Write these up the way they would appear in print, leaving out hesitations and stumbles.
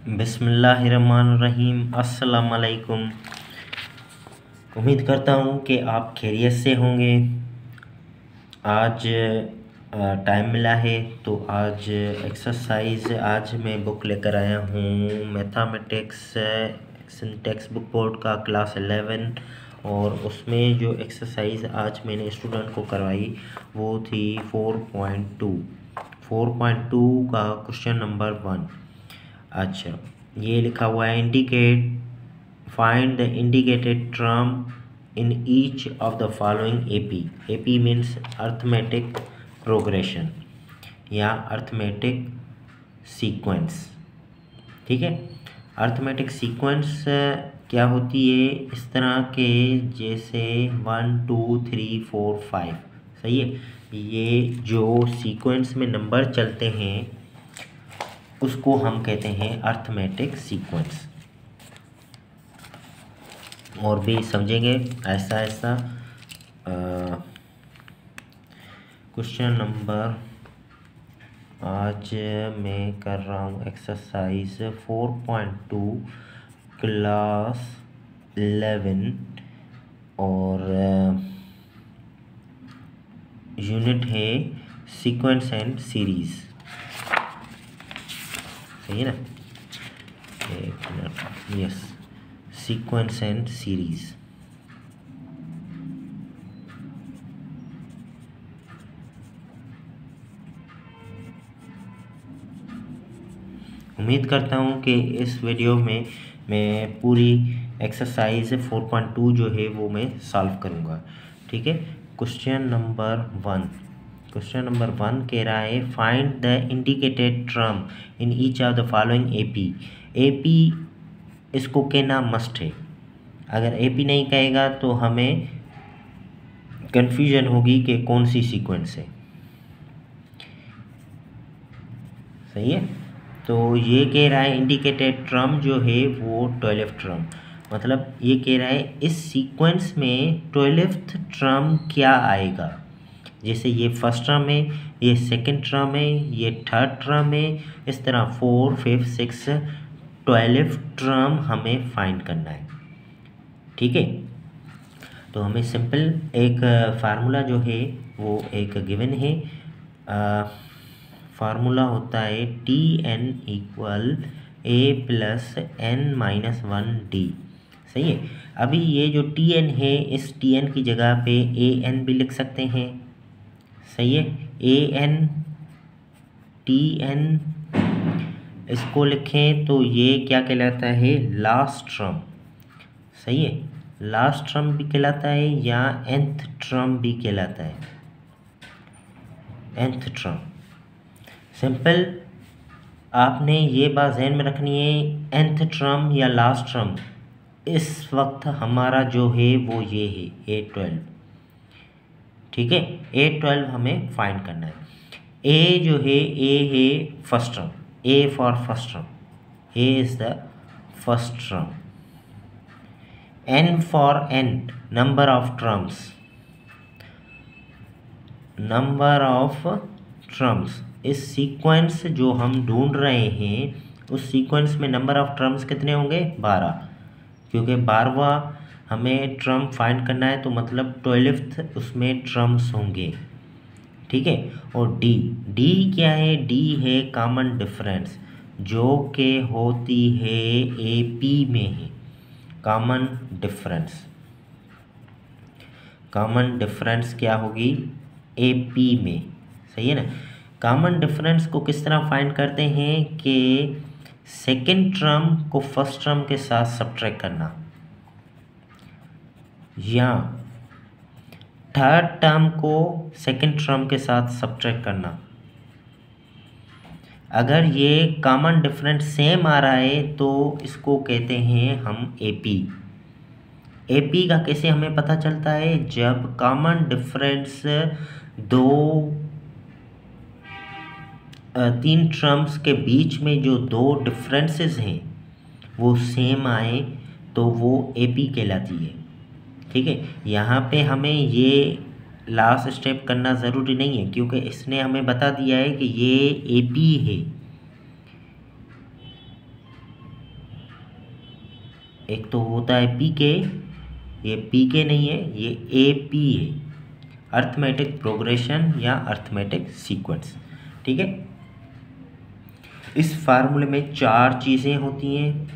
बिस्मिल्लाहिर्रहमानिर्रहीम। अस्सलाम वालेकुम। उम्मीद करता हूँ कि आप खैरियत से होंगे। आज टाइम मिला है तो आज एक्सरसाइज आज मैं बुक लेकर आया हूँ मैथमेटिक्स टेक्स्ट बुक बोर्ड का क्लास 11 और उसमें जो एक्सरसाइज आज मैंने स्टूडेंट को करवाई वो थी 4.2 का क्वेश्चन नंबर 1। अच्छा, ये लिखा हुआ है find the indicated term in each of the following AP means arithmetic progression या अर्थमेटिक सीक्वेंस। ठीक है, अर्थमेटिक सीक्वेंस क्या होती है? इस तरह के जैसे 1 2 3 4 5। सही है, ये जो सीक्वेंस में नंबर चलते हैं उसको हम कहते हैं अर्थमेटिक सीक्वेंस। और भी समझेंगे ऐसा ऐसा। क्वेश्चन नंबर आज मैं कर रहा हूँ एक्सरसाइज 4.2 क्लास 11 और यूनिट है सीक्वेंस एंड सीरीज। सही है ना? एक minute, yes, sequence and series. उम्मीद करता हूँ कि इस वीडियो में मैं पूरी एक्सरसाइज 4.2 जो है वो मैं सॉल्व करूँगा। ठीक है, क्वेश्चन नंबर 1 कह रहा है find the indicated term in each of the following AP इसको कहना मस्ट है। अगर एपी नहीं कहेगा तो हमें कन्फ्यूजन होगी कि कौन सी सीक्वेंस है। सही है, तो ये कह रहा है इंडिकेटेड टर्म जो है वो 12th टर्म, मतलब ये कह रहा है इस सीक्वेंस में 12th टर्म क्या आएगा। जैसे ये फर्स्ट टर्म है, ये सेकंड टर्म है, ये थर्ड टर्म है, इस तरह 4 5 6 12th टर्म हमें फाइंड करना है। ठीक है, तो हमें सिंपल एक फार्मूला जो है वो एक गिवन है। फार्मूला होता है Tn = a + n-1d। सही है, अभी ये जो Tn है इस Tn की जगह पे an भी लिख सकते हैं। सही है, Tn इसको लिखें तो ये क्या कहलाता है? Last term. सही है, लास्ट टर्म भी कहलाता है या nth टर्म भी कहलाता है। nth टर्म सिंपल आपने ये बात ध्यान में रखनी है, nth टर्म या लास्ट टर्म इस वक्त हमारा जो है वो ये है A12। ठीक है, A12 हमें फाइंड करना है। A जो है A है first term, A for first term, A is the first term. N for n number of terms. इस सीक्वेंस जो हम ढूंढ रहे हैं उस सीक्वेंस में नंबर ऑफ टर्म्स कितने होंगे? 12, क्योंकि 12वां हमें टर्म फाइंड करना है तो मतलब 12th उसमें टर्म्स होंगे। ठीक है, और डी क्या है? डी है कॉमन डिफरेंस जो कि होती है एपी में है। कॉमन डिफरेंस क्या होगी? एपी में। सही है ना? कॉमन डिफरेंस को किस तरह फाइंड करते हैं कि सेकेंड टर्म को फर्स्ट टर्म के साथ सब्ट्रैक्ट करना या थर्ड टर्म को सेकेंड टर्म के साथ सब्ट्रैक्ट करना। अगर ये कॉमन डिफरेंस सेम आ रहा है तो इसको कहते हैं हम एपी का कैसे हमें पता चलता है? जब कॉमन डिफरेंस 3 टर्म्स के बीच में जो 2 डिफरेंसेस हैं वो सेम आए तो वो एपी कहलाती है। ठीक है, यहाँ पे हमें ये लास्ट स्टेप करना ज़रूरी नहीं है क्योंकि इसने हमें बता दिया है कि ये एपी है। एक तो होता है पी के, ये पी के नहीं है, ये ए पी है, अर्थमेटिक प्रोग्रेशन या अर्थमेटिक सीक्वेंस। ठीक है, इस फार्मूले में 4 चीज़ें होती हैं,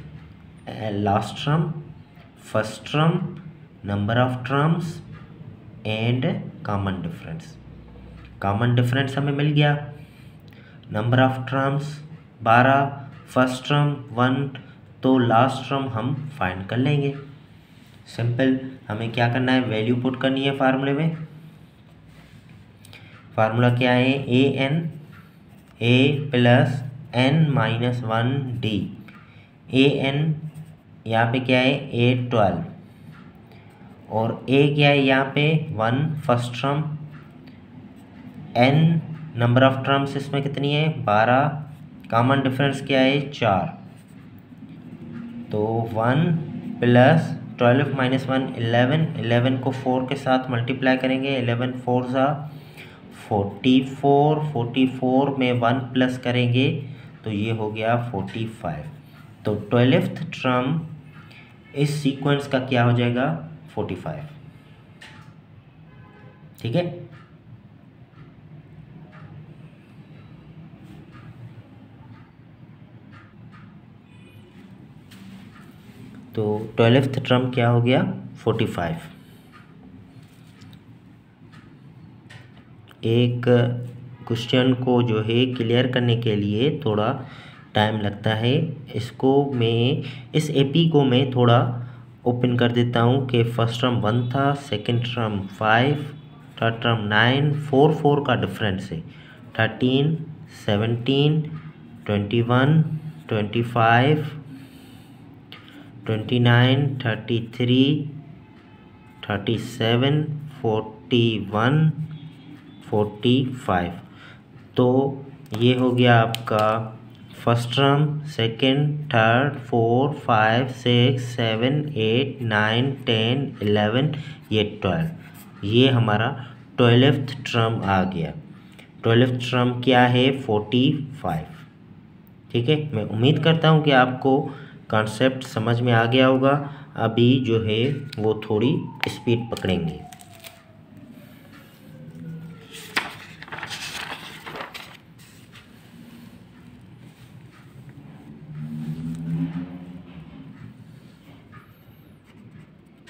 last term, first term, number of terms and common difference. Common difference हमें मिल गया, number of terms 12, first term 1, तो लास्ट टर्म हम फाइंड कर लेंगे। सिंपल, हमें क्या करना है, वैल्यू पुट करनी है फार्मूले में। फार्मूला क्या है, A N A plus N minus 1 D. A N यहाँ पे क्या है, ए 12, और ए क्या है यहाँ पे 1 first term, n number of terms इसमें कितनी है 12, कॉमन डिफरेंस क्या है 4, तो 1 प्लस 12 माइनस 1 11, 11 को 4 के साथ मल्टीप्लाई करेंगे, 11 4 सा 44, 44 में 1 प्लस करेंगे तो ये हो गया 45। तो 12th टर्म इस सीक्वेंस का क्या हो जाएगा 45। ठीक है, तो 12th टर्म क्या हो गया 45। एक क्वेश्चन को जो है क्लियर करने के लिए थोड़ा टाइम लगता है, इसको मैं इस एपी को मैं थोड़ा ओपन कर देता हूँ कि फर्स्ट टर्म 1 था, सेकंड टर्म 5, थर्ड टर्म 9, 4 4 का डिफरेंस है, 13, 17, 21, 25, 29, 33, 37, 41, 45। तो ये हो गया आपका फर्स्ट टर्म, सेकंड, थर्ड, 4, 5, 6, 7, 8, 9, 10, 11, ये 12, ये हमारा 12th टर्म आ गया। 12th टर्म क्या है 45। ठीक है, मैं उम्मीद करता हूँ कि आपको कॉन्सेप्ट समझ में आ गया होगा। अभी जो है वो थोड़ी स्पीड पकड़ेंगे।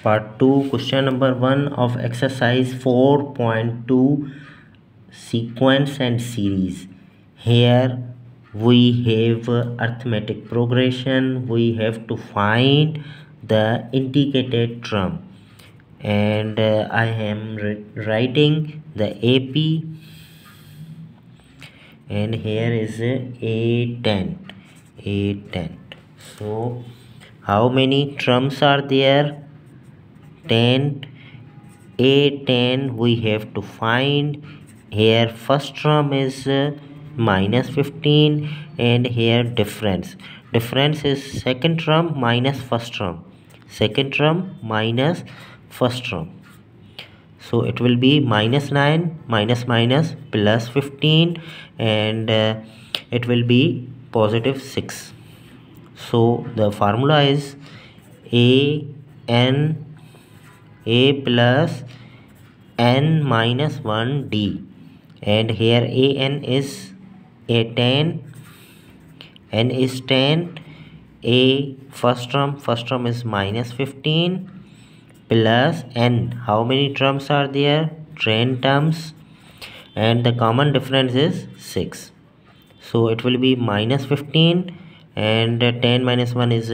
Part 2, question number 1 of exercise 4.2, sequence and series. Here we have arithmetic progression. We have to find the indicated term, and I am writing the AP, and here is A10. So how many terms are there? 10. A10 we have to find. Here first term is minus 15, and here difference is second term minus first term, second term minus first term. So it will be minus 9 minus minus plus 15, and it will be positive 6. So the formula is A plus n minus 1 d, and here an is A10, n is 10, a first term is minus 15 plus n, how many terms are there, 10 terms, and the common difference is 6. So it will be minus 15, and 10 minus 1 is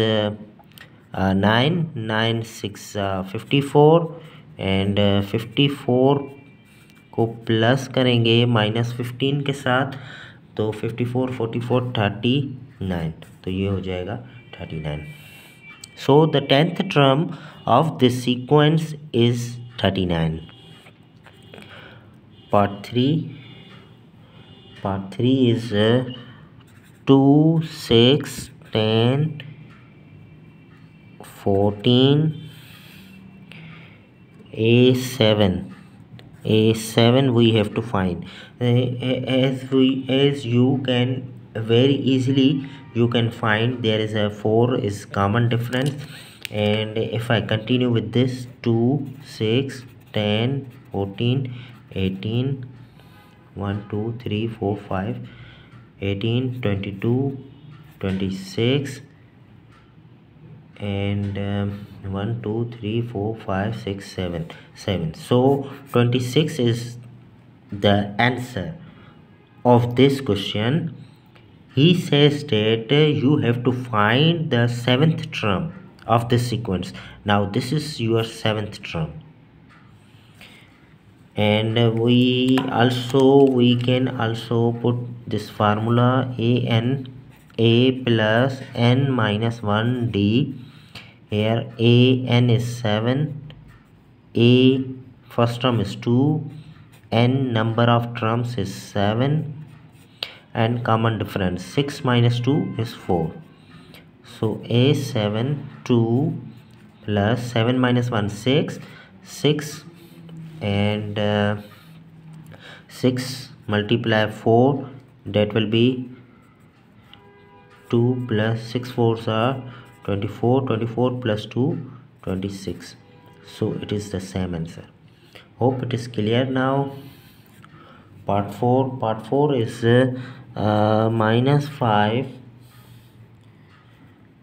9, 9 6 54, and 54 को plus करेंगे minus 15 के साथ, तो 54 44 39, तो ये हो जाएगा 39. So the 10th term of this sequence is 39. Part 3 is 2 6 10 14, A7 we have to find. As you can very easily you can find, there is a 4 is common difference, And if I continue with this, 2 6 10 14 18 1 2 3 4 5 18 22 26 and 1 2 3 4 5 6 7. So 26 is the answer of this question. He says that you have to find the seventh term of this sequence. Now this is your seventh term, and we can also put this formula a plus n minus 1 d. Here n is 7, a first term is 2, n number of terms is 7, and common difference 6 minus 2 is 4. So a7 2 plus 7 minus 1 6 and 6 multiply 4, that will be 2 plus 6 fours are 24, 24 plus 2 26. So it is the same answer. Hope it is clear now. Part 4 is minus 5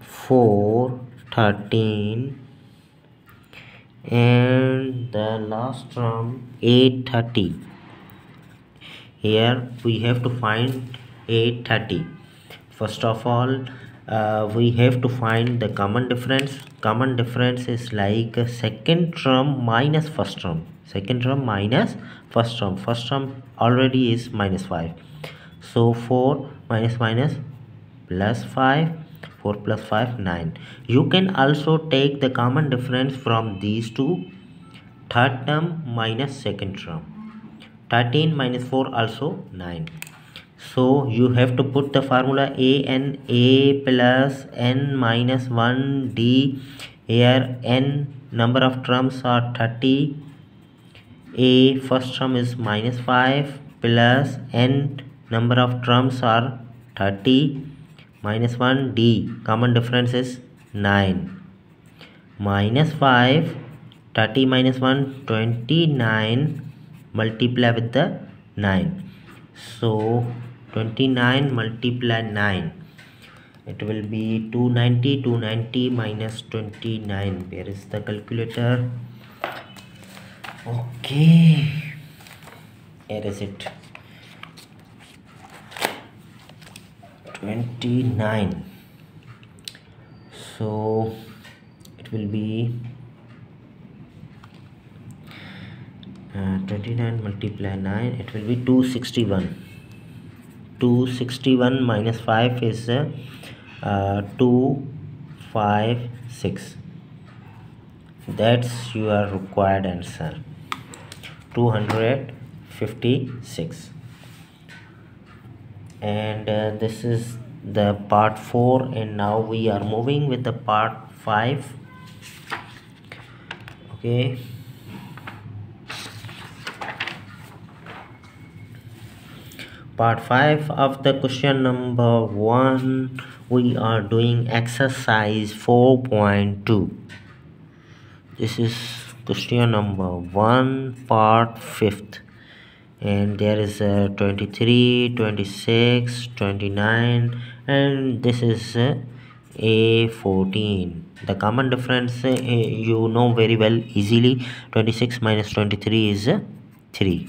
4 13 and the last term 830. Here we have to find 830. First of all, we have to find the common difference. Common difference is like second term minus first term. Second term minus first term. First term already is minus 5. So 4 minus minus plus 5. 4 plus 5 9. You can also take the common difference from these two. Third term minus second term. 13 minus 4 also 9. So you have to put the formula a plus n minus 1 d. Here n number of terms are 30. A first term is minus 5 plus n number of terms are 30 minus 1 d. Common difference is 9. Minus 5 30 minus 1 29, multiply with the 9. So 29 multiply 9, it will be 290 minus 29. Where is the calculator? Okay, here is it. 29. So it will be 29 multiply 9, it will be 261. 261 minus 5 is 256. That's your required answer, 256. And this is the part 4, and now we are moving with the part 5. Okay, part 5 of the question number 1, we are doing exercise 4.2. This is question number 1, part 5th, and there is 23, 26, 29, and this is A14. The common difference you know very well easily. 26 minus 23 is 3.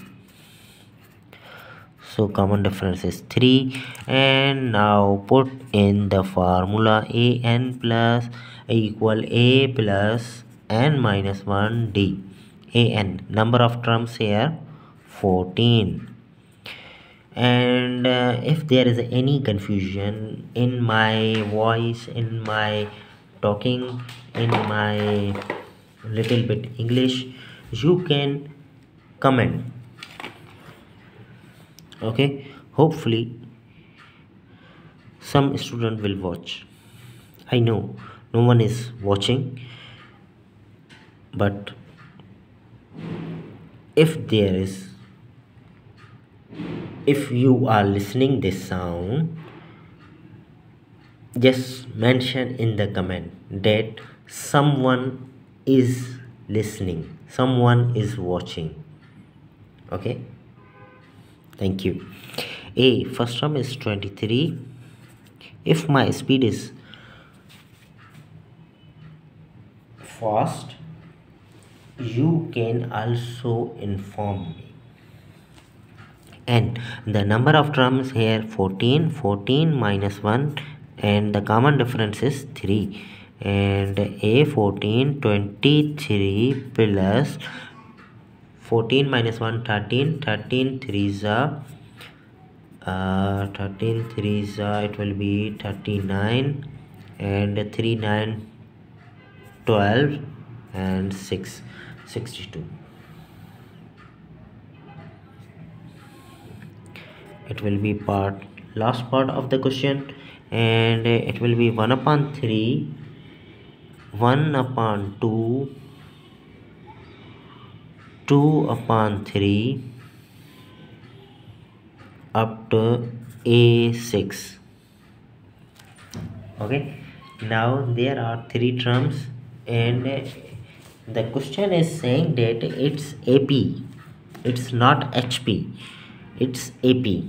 So common difference is 3. And now put in the formula an plus equal a plus n minus 1 d. An number of terms here 14. And if there is any confusion in my voice, in my talking, in my little bit English, you can comment. Okay, hopefully some student will watch. I know no one is watching, but if you are listening this sound, just mention in the comment that someone is listening, someone is watching. Okay, thank you. A, first term is 23. If my speed is fast, you can also inform me. And the number of terms here 14, 14 minus 1, and the common difference is 3. And a 14, 23 plus 14 minus 1, 13, 13 3s are 13 3s are, it will be 39, and 3 9 12, and 6 62. It will be last part of the question, and it will be 1 upon 3, 1 upon 2, 2 upon 3 up to a6. Okay, now there are 3 terms, and the question is saying that it's AP, it's not HP, it's AP.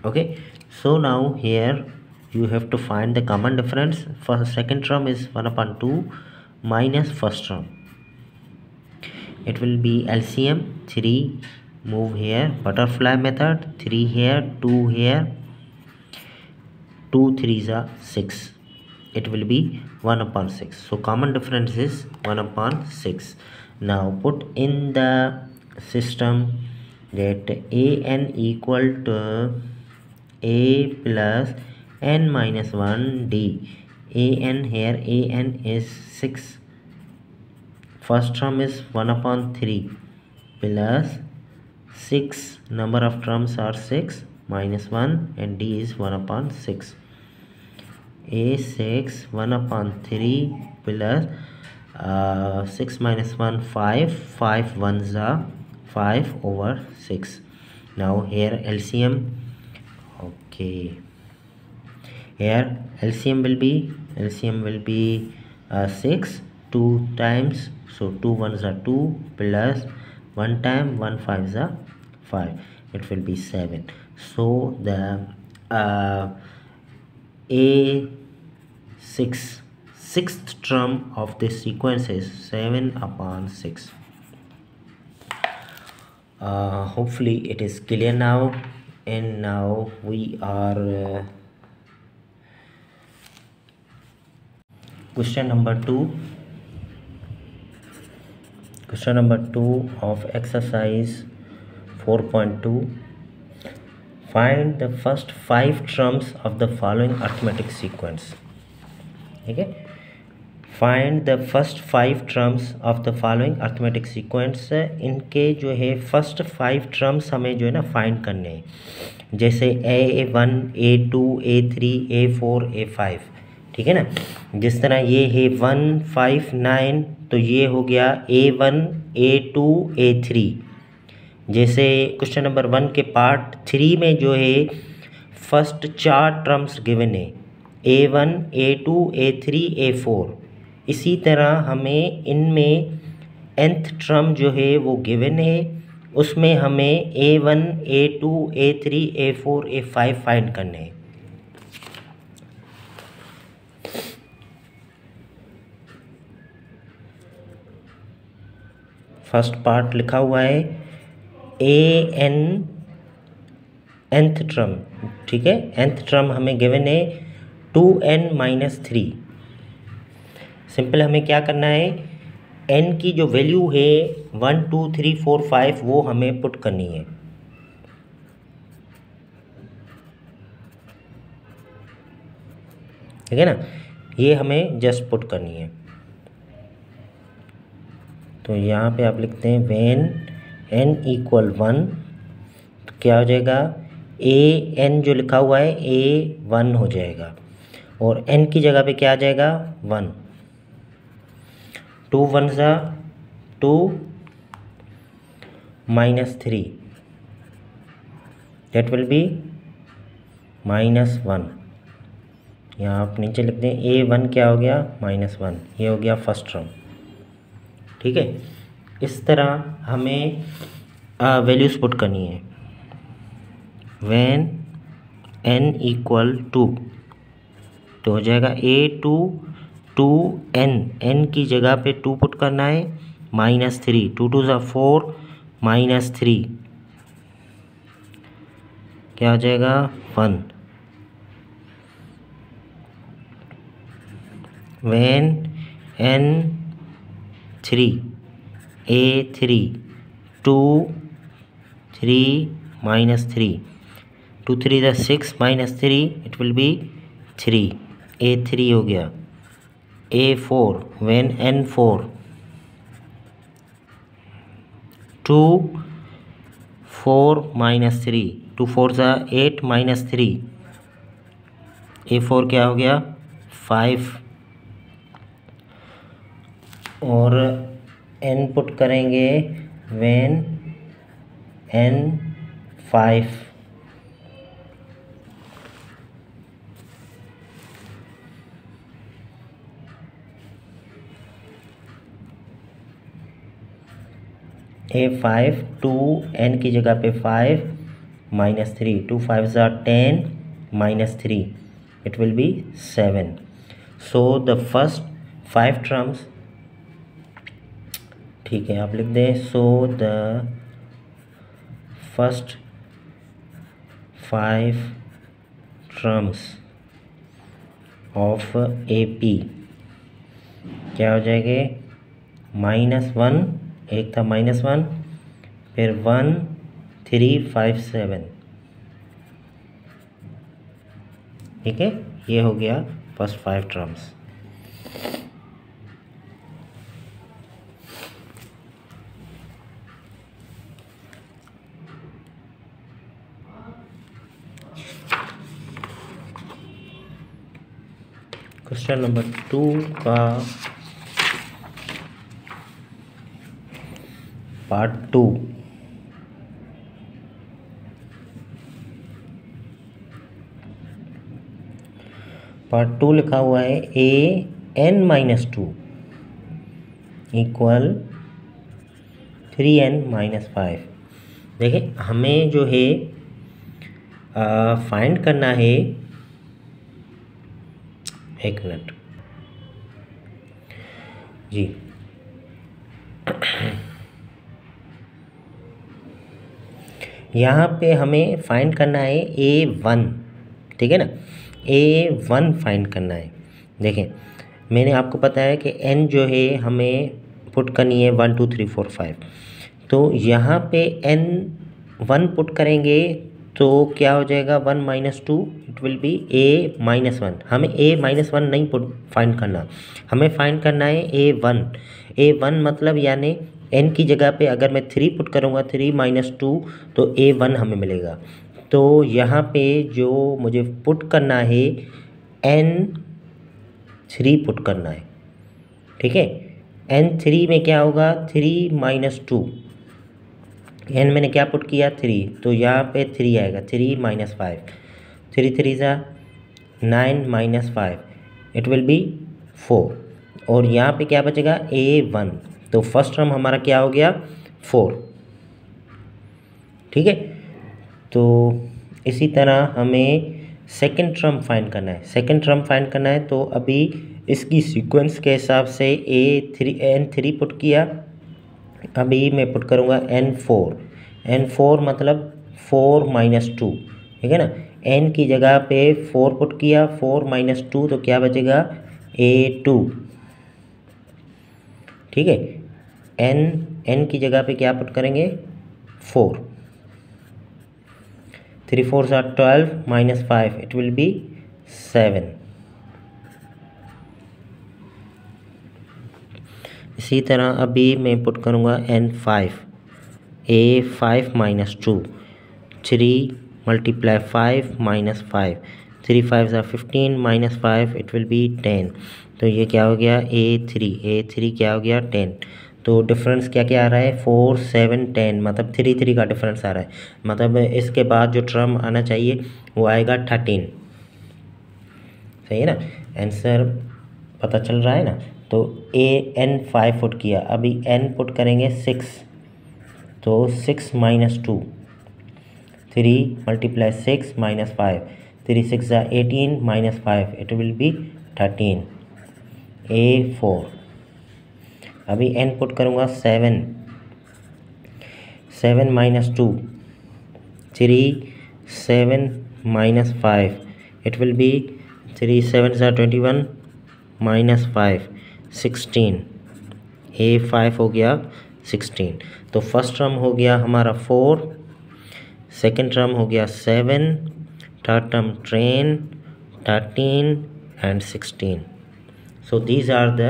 Okay, so now here you have to find the common difference. For second term is 1 upon 2 minus first term. It will be LCM 3, move here, butterfly method, 3 here, 2 here, 2 3s are 6. It will be 1 upon 6. So common difference is 1 upon 6. Now put in the system that an equal to a plus n minus 1 d. An here, an is 6. First term is 1 upon 3 plus 6, number of terms are 6 minus 1, and d is 1 upon 6. A6 1 upon 3 plus 6 minus 1 5, 5 ones are 5 over 6. Now here LCM. Okay, here LCM will be 6 2 times, so 2 ones are 2 plus 1 time 1 5s are 5, it will be 7. So the sixth term of this sequence is 7 upon 6. Hopefully it is clear now. And now we are question number 2 of exercise 4.2. Find the first 5 terms of the following arithmetic sequence. Okay, find the first 5 terms of the following arithmetic sequence. इनके जो है first 5 terms हमें जो है ना find करने हैं. जैसे A1, A2, A3, A4, A5. ठीक है ना. जिस तरह ये है 1 5 9, तो ये हो गया A1, A2, A3. जैसे क्वेश्चन नंबर 1 के पार्ट 3 में जो है फर्स्ट 4 टर्म्स गिवन है, A1, A2, A3, A4. इसी तरह हमें इनमें nth टर्म जो है वो गिवन है, उसमें हमें A1, A2, A3, A4, A5 find करने हैं. फर्स्ट पार्ट लिखा हुआ है AN nth टर्म. ठीक है, nth टर्म हमें गिवन है 2n-3. सिंपल हमें क्या करना है, n की जो वैल्यू है 1 2 3 4 5 वो हमें पुट करनी है. ठीक है ना, ये हमें जस्ट पुट करनी है. तो यहाँ पे आप लिखते हैं व्हेन n = 1, तो क्या हो जाएगा, an जो लिखा हुआ है A1 हो जाएगा, और n की जगह पे क्या आ जाएगा 1. 2 1s are 2 -3, that will be -1. यहाँ आप नीचे लिख दें A1 क्या हो गया -1, ये हो गया फर्स्ट टर्म। ठीक है, इस तरह हमें वैल्यूज़ पुट करनी है। व्हेन n इक्वल टू, तो हो जाएगा A2 2n, n की जगह पे 2 पुट करना है, -3, 2 2 ज़ा 4, -3 क्या हो जाएगा 1। व्हेन n 3, A3 2 3 -3, 2 3 ज़ा 6, -3 इट विल बी 3, A3 हो गया। A4 व्हेन n4 2 4 -3, 2 4 ज़ा 8, -3, A4 क्या हो गया 5। और n पुट करेंगे व्हेन n5, A5 2 n की जगह पे 5 -3, 2 5 ज़ा 10, -3 it will be 7। So the first 5 terms, ठीक है आप लिख दें, so the first 5 terms of AP क्या हो जाएंगे, -1, एक था -1, फिर 1 3 5 7। ठीक है, ये हो गया फर्स्ट 5 टर्म्स। क्वेश्चन नंबर 2 का पार्ट 2। पार्ट 2 लिखा हुआ है AN-2 इक्वल 3n-5। देखिए हमें जो है फाइंड करना है, एक मिनट जी, यहाँ पे हमें फाइंड करना है A1, ठीक है ना, A1 फाइंड करना है। देखें मैंने आपको पता है कि n जो है हमें पुट करनी है 1 2 3 4 5, तो यहाँ पे n1 पुट करेंगे तो क्या हो जाएगा 1 -2, इट विल बी A-1। हमें A-1 नहीं पुट फाइंड करना, हमें फाइंड करना है A1 मतलब यानी n की जगह पे अगर मैं 3 पुट करूँगा 3 -2 तो A1 हमें मिलेगा। तो यहाँ पे जो मुझे पुट करना है n3 पुट करना है। ठीक है, n3 में क्या होगा 3 -2, n मैंने क्या पुट किया 3, तो यहाँ पे 3 आएगा, 3 -5, 3 3 ज़ा 9 -5 इट विल बी 4। और यहाँ पे क्या बचेगा A1, तो फर्स्ट टर्म हमारा क्या हो गया 4। ठीक है, तो इसी तरह हमें सेकंड टर्म फाइंड करना है। सेकंड टर्म फाइंड करना है तो अभी इसकी सीक्वेंस के हिसाब से n3 पुट किया, अभी मैं पुट करूँगा n4 मतलब 4 -2, ठीक है ना, n की जगह पे 4 पुट किया, 4 -2 तो क्या बचेगा A2। ठीक है, n की जगह पे क्या पुट करेंगे 4, 3 4 ज़ा 12 -5 इट विल बी 7। इसी तरह अभी मैं पुट करूँगा n5, A5 -2, 3 × 5 -5, 3 5 ज़ा 15 -5 इट विल बी 10। तो ये क्या हो गया A3 क्या हो गया 10। तो डिफरेंस क्या क्या आ रहा है 4 7 10, मतलब 3 3 का डिफरेंस आ रहा है, मतलब इसके बाद जो टर्म आना चाहिए वो आएगा 13। सही है ना, आंसर पता चल रहा है ना। तो n 5 पुट किया, अभी n पुट करेंगे 6, तो 6 माइनस 2, 3 मल्टीप्लाई 6 माइनस 5, 3 6 ज़ा 18 minus 5, it will be 13, A4। अभी n पुट करूँगा 7, 7 minus 2, 3 7 minus 5, it will be 3 7 ज़ा 21 माइनस 5, 16, A5 हो गया 16। तो फर्स्ट टर्म हो गया हमारा 4, सेकेंड टर्म हो गया 7, third term 10, 13 and 16। So these are the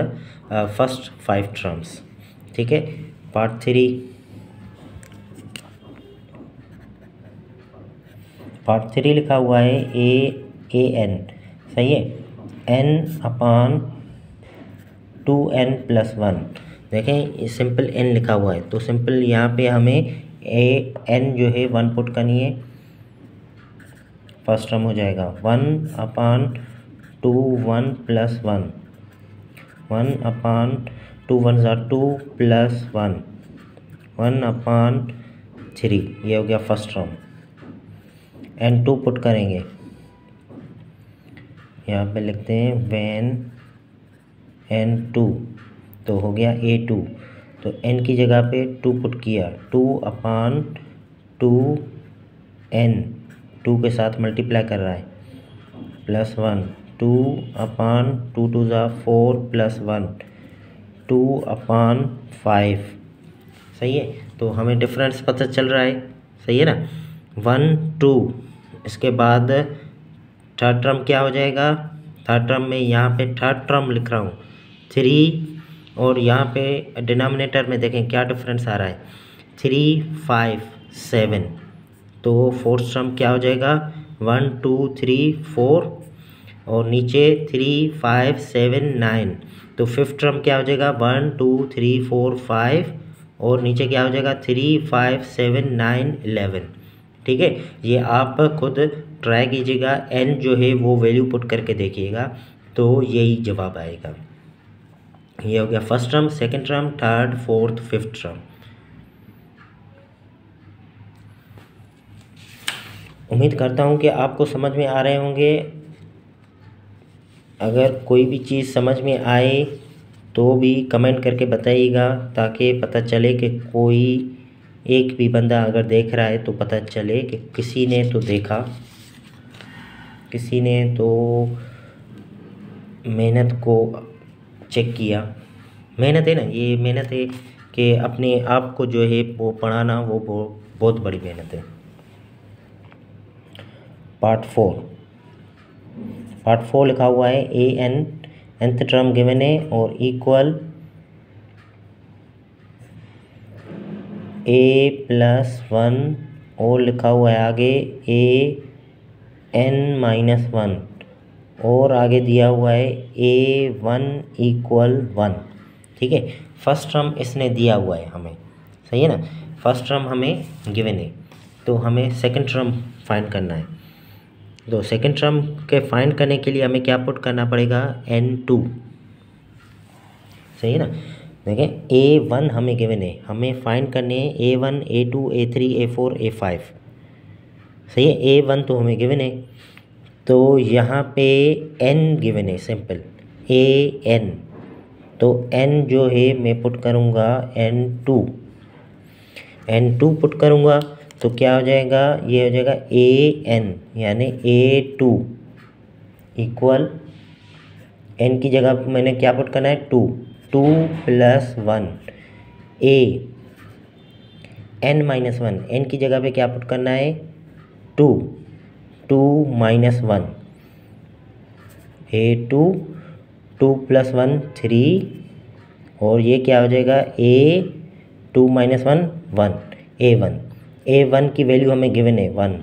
first 5 terms. ठीक है, पार्ट 3। पार्ट 3 लिखा हुआ है an, सही है, n अपान 2n प्लस 1। देखें सिंपल n लिखा हुआ है, तो सिंपल यहाँ पे हमें n जो है 1 पुट करनी है। फर्स्ट टर्म हो जाएगा 1 अपान 2 1 प्लस 1, 1 अपान 2 1 ज़ा 2 प्लस 1, 1 अपान 3, ये हो गया फर्स्ट टर्म। n2 पुट करेंगे, यहाँ पे लिखते हैं when n2, तो हो गया a2। तो n की जगह पे 2 पुट किया, 2 अपान 2n, 2 के साथ मल्टीप्लाई कर रहा है, प्लस 1, 2 अपान 2 2 ज़ा 4 प्लस 1, 2 अपान 5। सही है, तो हमें डिफरेंस पता चल रहा है, सही है ना, 1 2। इसके बाद थर्ड टर्म क्या हो जाएगा, थर्ड टर्म में यहाँ पे थर्ड टर्म लिख रहा हूँ 3, और यहाँ पे डिनोमिनेटर में देखें क्या डिफरेंस आ रहा है, 3 5 7। तो फोर्थ टर्म क्या हो जाएगा, 1 2 3 4, और नीचे 3 5 7 9। तो फिफ्थ टर्म क्या हो जाएगा, 1 2 3 4 5, और नीचे क्या हो जाएगा 3 5 7 9 11। ठीक है, ये आप खुद ट्राई कीजिएगा, n जो है वो वैल्यू पुट करके देखिएगा, तो यही जवाब आएगा। ये हो गया first term, second term, third fourth fifth term. उम्मीद करता हूँ कि आपको समझ में आ रहे होंगे। अगर कोई भी चीज़ समझ में आए तो भी कमेंट करके बताइएगा, ताकि पता चले कि कोई एक भी बंदा अगर देख रहा है तो पता चले कि किसी ने तो देखा, किसी ने तो मेहनत को चेक किया। मेहनत है ना, ये मेहनत है कि अपने आप को जो है वो पढ़ाना, वो बहुत बड़ी मेहनत है। पार्ट 4 लिखा हुआ है an, nth टर्म गिवन है और इक्वल a प्लस 1, और लिखा हुआ है आगे an माइनस 1, और आगे दिया हुआ है a1 इक्वल 1। ठीक है, फर्स्ट टर्म इसने दिया हुआ है हमें, सही है ना, फर्स्ट टर्म हमें गिवन है, तो हमें सेकंड टर्म फाइंड करना है। तो सेकंड टर्म के फाइंड करने के लिए हमें क्या पुट करना पड़ेगा, n2, सही है ना। देखें a1 हमें गिवन है, हमें फाइंड करने हैं a1 a2 a3 a4 a5, सही है। a1 तो हमें गिवन है, तो यहाँ पे n गिवन है, सिंपल an, तो n जो है मैं पुट करूँगा n2 पुट करूँगा, तो क्या हो जाएगा, ये हो जाएगा an यानी a2 इक्वल, n की जगह मैंने क्या पुट करना है, 2 प्लस 1, n माइनस 1, n की जगह पे क्या पुट करना है, 2 माइनस 1, a2, 2 प्लस 1 3, और ये क्या हो जाएगा a2 माइनस 1 1, a1 की वैल्यू हमें गिवन है 1,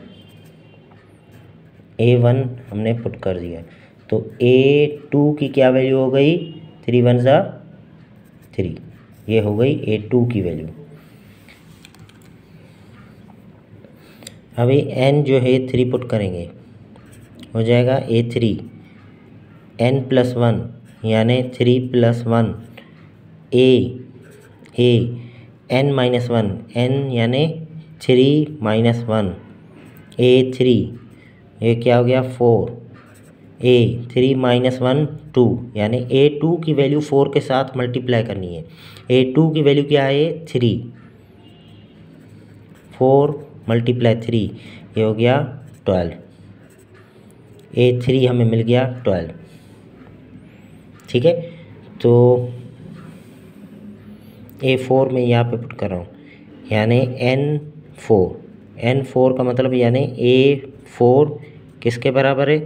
a1 हमने पुट कर दिया, तो a2 की क्या वैल्यू हो गई, 3 1 ज़ा 3, ये हो गई a2 की वैल्यू। अभी n जो है 3 पुट करेंगे, हो जाएगा a3 n+1 यानी 3+1 a n-1 n यानी 3-1 a3 ये क्या हो गया 4 a 3-1 2 यानी a2 की वैल्यू 4 के साथ मल्टीप्लाई करनी है। a2 की वैल्यू क्या है 3 4 × 3 ये हो गया 12 a3 हमें मिल गया 12। ठीक है, तो a4 में यहाँ पे पुट कर रहा हूँ यानी n4 का मतलब यानी a4 किसके बराबर है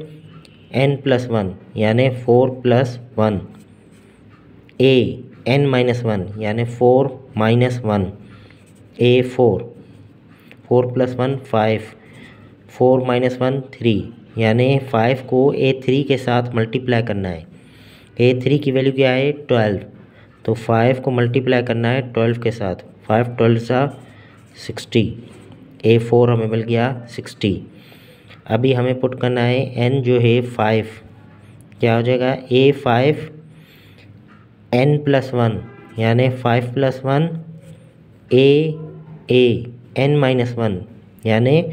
n+1 यानी 4+1 a n-1 यानी 4-1 a4 4+1 5 4-1 3 यानी 5 को a3 के साथ मल्टीप्लाई करना है। a3 की वैल्यू क्या है 12 तो 5 को मल्टीप्लाई करना है 12 के साथ 5 12 60 a4 हमें मिल गया 60। अभी हमें पुट करना है n जो है 5 क्या हो जाएगा a5 n+1 यानी 5+1 a n-1 यानी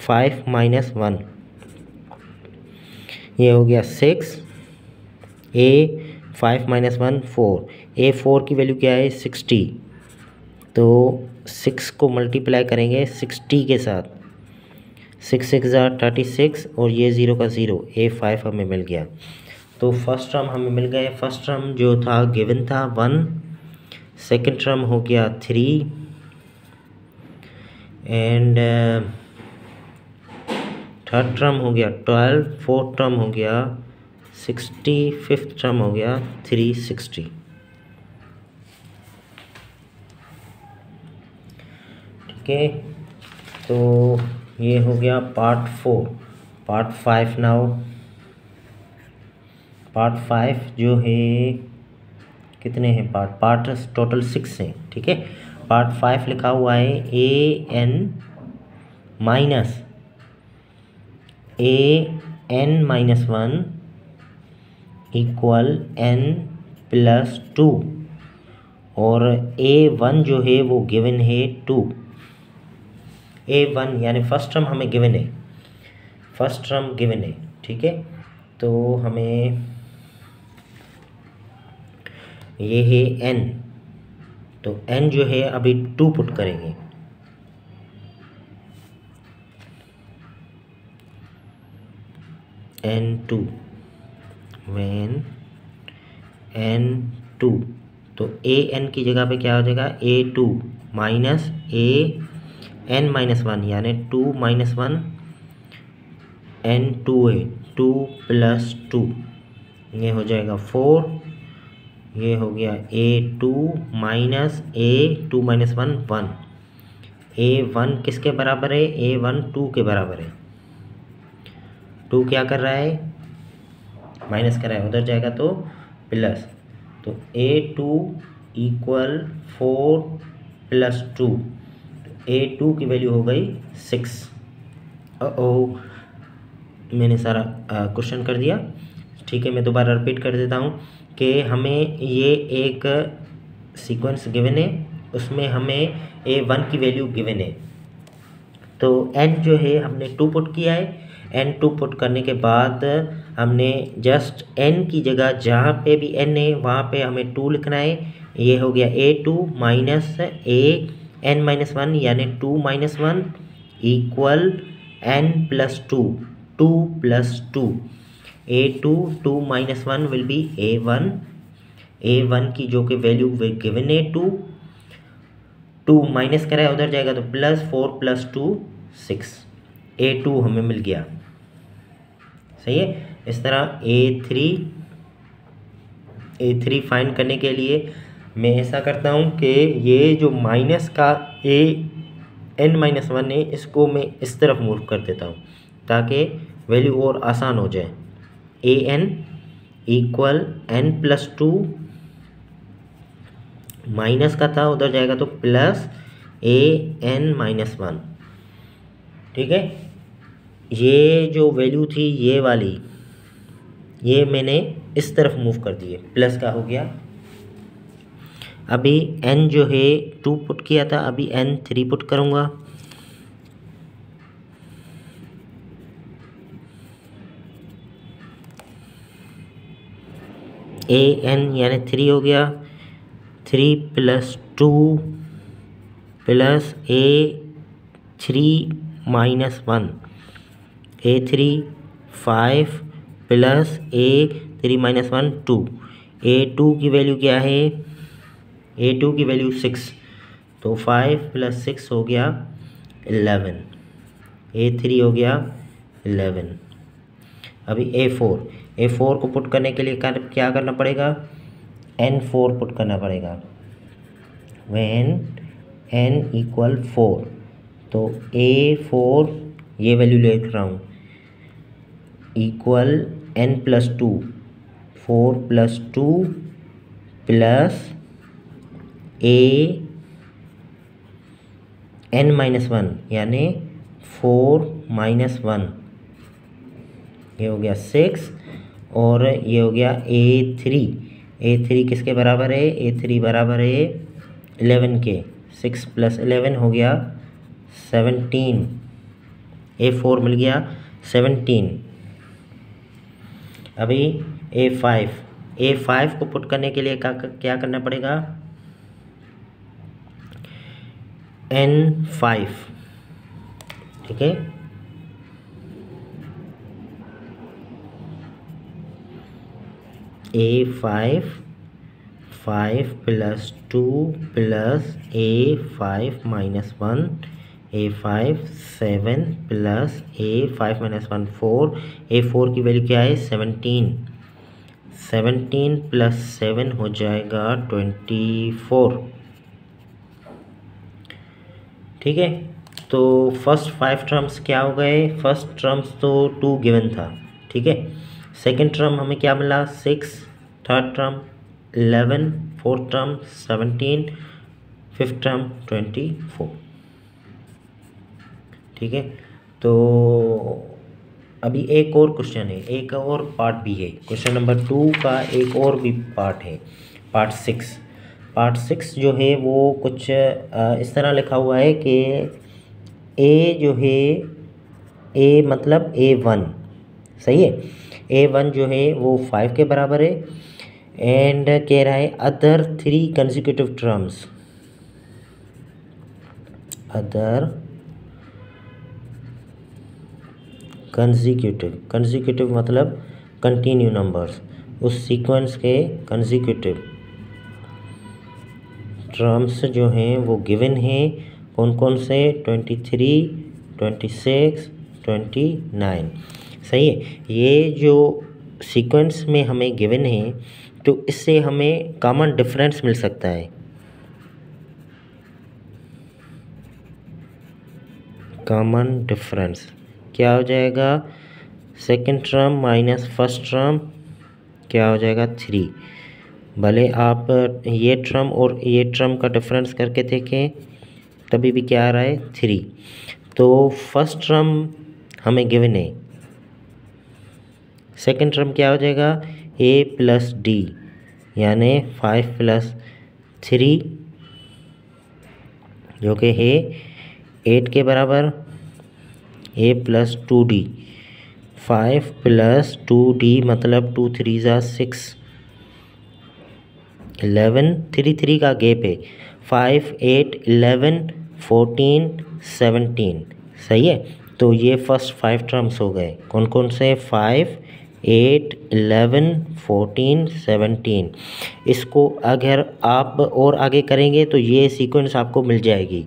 5-1 ये हो गया 6 a 5-1 4 a4 की वैल्यू क्या है 60 तो 6 को मल्टीप्लाई करेंगे 60 के साथ 6 6 36 और ये 0 का 0 a5 हमें मिल गया। तो फर्स्ट टर्म हमें मिल गया। फर्स्ट टर्म जो था गिवन था 1, सेकंड टर्म हो गया 3 एंड थर्ड टर्म हो गया 12, फोर्थ टर्म हो गया 60, फिफ्थ टर्म हो गया 360। ठीक है, तो ये हो गया पार्ट 4। पार्ट 5 नाउ पार्ट 5 जो है कितने हैं पार्ट टोटल 6 हैं। ठीक है, पार्ट 5 लिखा हुआ है an-1 इक्वल n+2 और a1 जो है वो गिवन है 2। a1 यानी फर्स्ट टर्म हमें गिवन है, फर्स्ट टर्म गिवन है। ठीक है, तो हमें ये है n, तो n जो है अभी 2 पुट करेंगे। n2 when n2 तो an की जगह पे क्या हो जाएगा a2 माइनस an-1 यानी 2-1 n2 है 2+2 ये हो जाएगा 4। ये हो गया a2 माइनस a2-1 1 a1 किसके बराबर है a1 2 के बराबर है। 2 क्या कर रहा है माइनस कर रहा है, उधर जाएगा तो प्लस, तो a2 इक्वल 4+2 a2 की वैल्यू हो गई 6। मैंने सारा क्वेश्चन कर दिया। ठीक है, मैं दोबारा रिपीट कर देता हूँ कि हमें ये एक सीक्वेंस गिवन है, उसमें हमें a1 की वैल्यू गिवन है। तो n जो है हमने 2 पुट किया है, n2 पुट करने के बाद हमने जस्ट n की जगह जहाँ पे भी n है वहाँ पे हमें 2 लिखना है। ये हो गया a2 माइनस an-1 यानी 2-1 equal n+2 2+2 a2 2-1 will be a1 की जो कि वैल्यू गिवन है 2 माइनस करा है उधर जाएगा तो प्लस 4+2 6 a2 हमें मिल गया। सही है, इस तरह a3 फाइंड करने के लिए मैं ऐसा करता हूँ कि ये जो माइनस का n-1 है इसको मैं इस तरफ मूव कर देता हूँ ताकि वैल्यू और आसान हो जाए। an इक्वल n+2 माइनस का था उधर जाएगा तो प्लस an-1। ठीक है, ये जो वैल्यू थी ये वाली ये मैंने इस तरफ मूव कर दिए, प्लस का हो गया। अभी n जो है 2 पुट किया था, अभी n 3 पुट करूँगा। a n यानी 3 हो गया, 3 + 2 plus a 3 - 1, a 3 5 plus a 3 - 1 2, a 2 की वैल्यू क्या है, a 2 की वैल्यू 6, तो 5 + 6 हो गया 11, a 3 हो गया 11। अभी a 4 को पुट करने के लिए क्या करना पड़ेगा, n 4 पुट करना पड़ेगा। when n = 4, तो a 4 ये वैल्यू लिख रहा हूँ equal n + 2, 4 + 2 plus a n - 1 यानी 4 - 1, ये हो गया 6, और ये हो गया a 3 किसके बराबर है, a 3 बराबर है 11 के, 6 + 11 हो गया 17, a 4 मिल गया 17। अभी a 5 को पुट करने के लिए क्या करना पड़ेगा, n 5, ठीक है। a 5 + 2 plus a 5 - 1, a 5 7 plus a 5 - 1 4, a 4 की वैल्यू क्या है 17, 17 + 7 हो जाएगा 24, ठीक है। तो फर्स्ट 5 टर्म्स क्या हो गए, फर्स्ट टर्म्स तो 2 गिवन था, ठीक है। सेकंड टर्म हमें क्या मिला 6, third term 11, fourth term 17, fifth term 24, ठीक है। तो अभी एक और क्वेश्चन है, एक और पार्ट भी है, क्वेश्चन नंबर 2 का एक और भी पार्ट है, पार्ट 6 जो है वो कुछ इस तरह लिखा हुआ है कि a जो है, a मतलब a1, सही है, a1 जो है वो 5 के बराबर है, एंड कह रहा है other 3 consecutive terms, other consecutive मतलब कंटिन्यू नंबर्स, उस सीक्वेंस के कंसेक्यूटिव टर्म्स जो हैं वो गिवन हैं, कौन कौन से 23, 26, 29, सही है। ये जो सीक्वेंस में हमें गिवन है तो इससे हमें कॉमन डिफरेंस मिल सकता है, कॉमन डिफरेंस क्या हो जाएगा, second term minus first term क्या हो जाएगा 3, भले आप ये टर्म और ये टर्म का डिफरेंस करके देखें तभी भी क्या आ रहा है 3। तो फर्स्ट टर्म हमें गिवन है, सेकंड टर्म क्या हो जाएगा a + d यानी 5 + 3 जो कि है 8 के बराबर, a + 2d, 5 + 2d मतलब 2 3 = 6, 11 3 3 का गैप है, 5 8 11 14 17, सही है। तो ये फर्स्ट 5 टर्म्स हो गए, कौन कौन से 5 8 11 14 17। इसको अगर आप और आगे करेंगे तो ये सीक्वेंस आपको मिल जाएगी,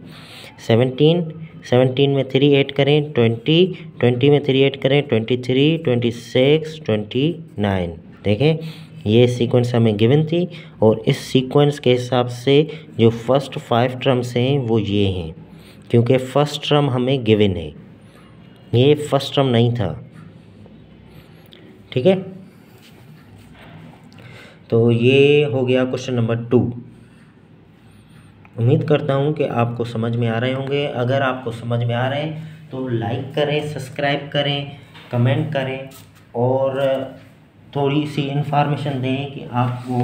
17 में 3 ऐड करें 20 में 3 ऐड करें 23 26 29, देखें ये सीक्वेंस हमें गिवन थी, और इस सीक्वेंस के हिसाब से जो फर्स्ट 5 टर्म्स हैं वो ये हैं, क्योंकि फर्स्ट टर्म हमें गिवन है, ये फर्स्ट टर्म नहीं था, ठीक है। तो ये हो गया क्वेश्चन नंबर 2। उम्मीद करता हूँ कि आपको समझ में आ रहे होंगे। अगर आपको समझ में आ रहे हैं तो लाइक करें, सब्सक्राइब करें, कमेंट करें, और थोड़ी सी इंफॉर्मेशन दें कि आपको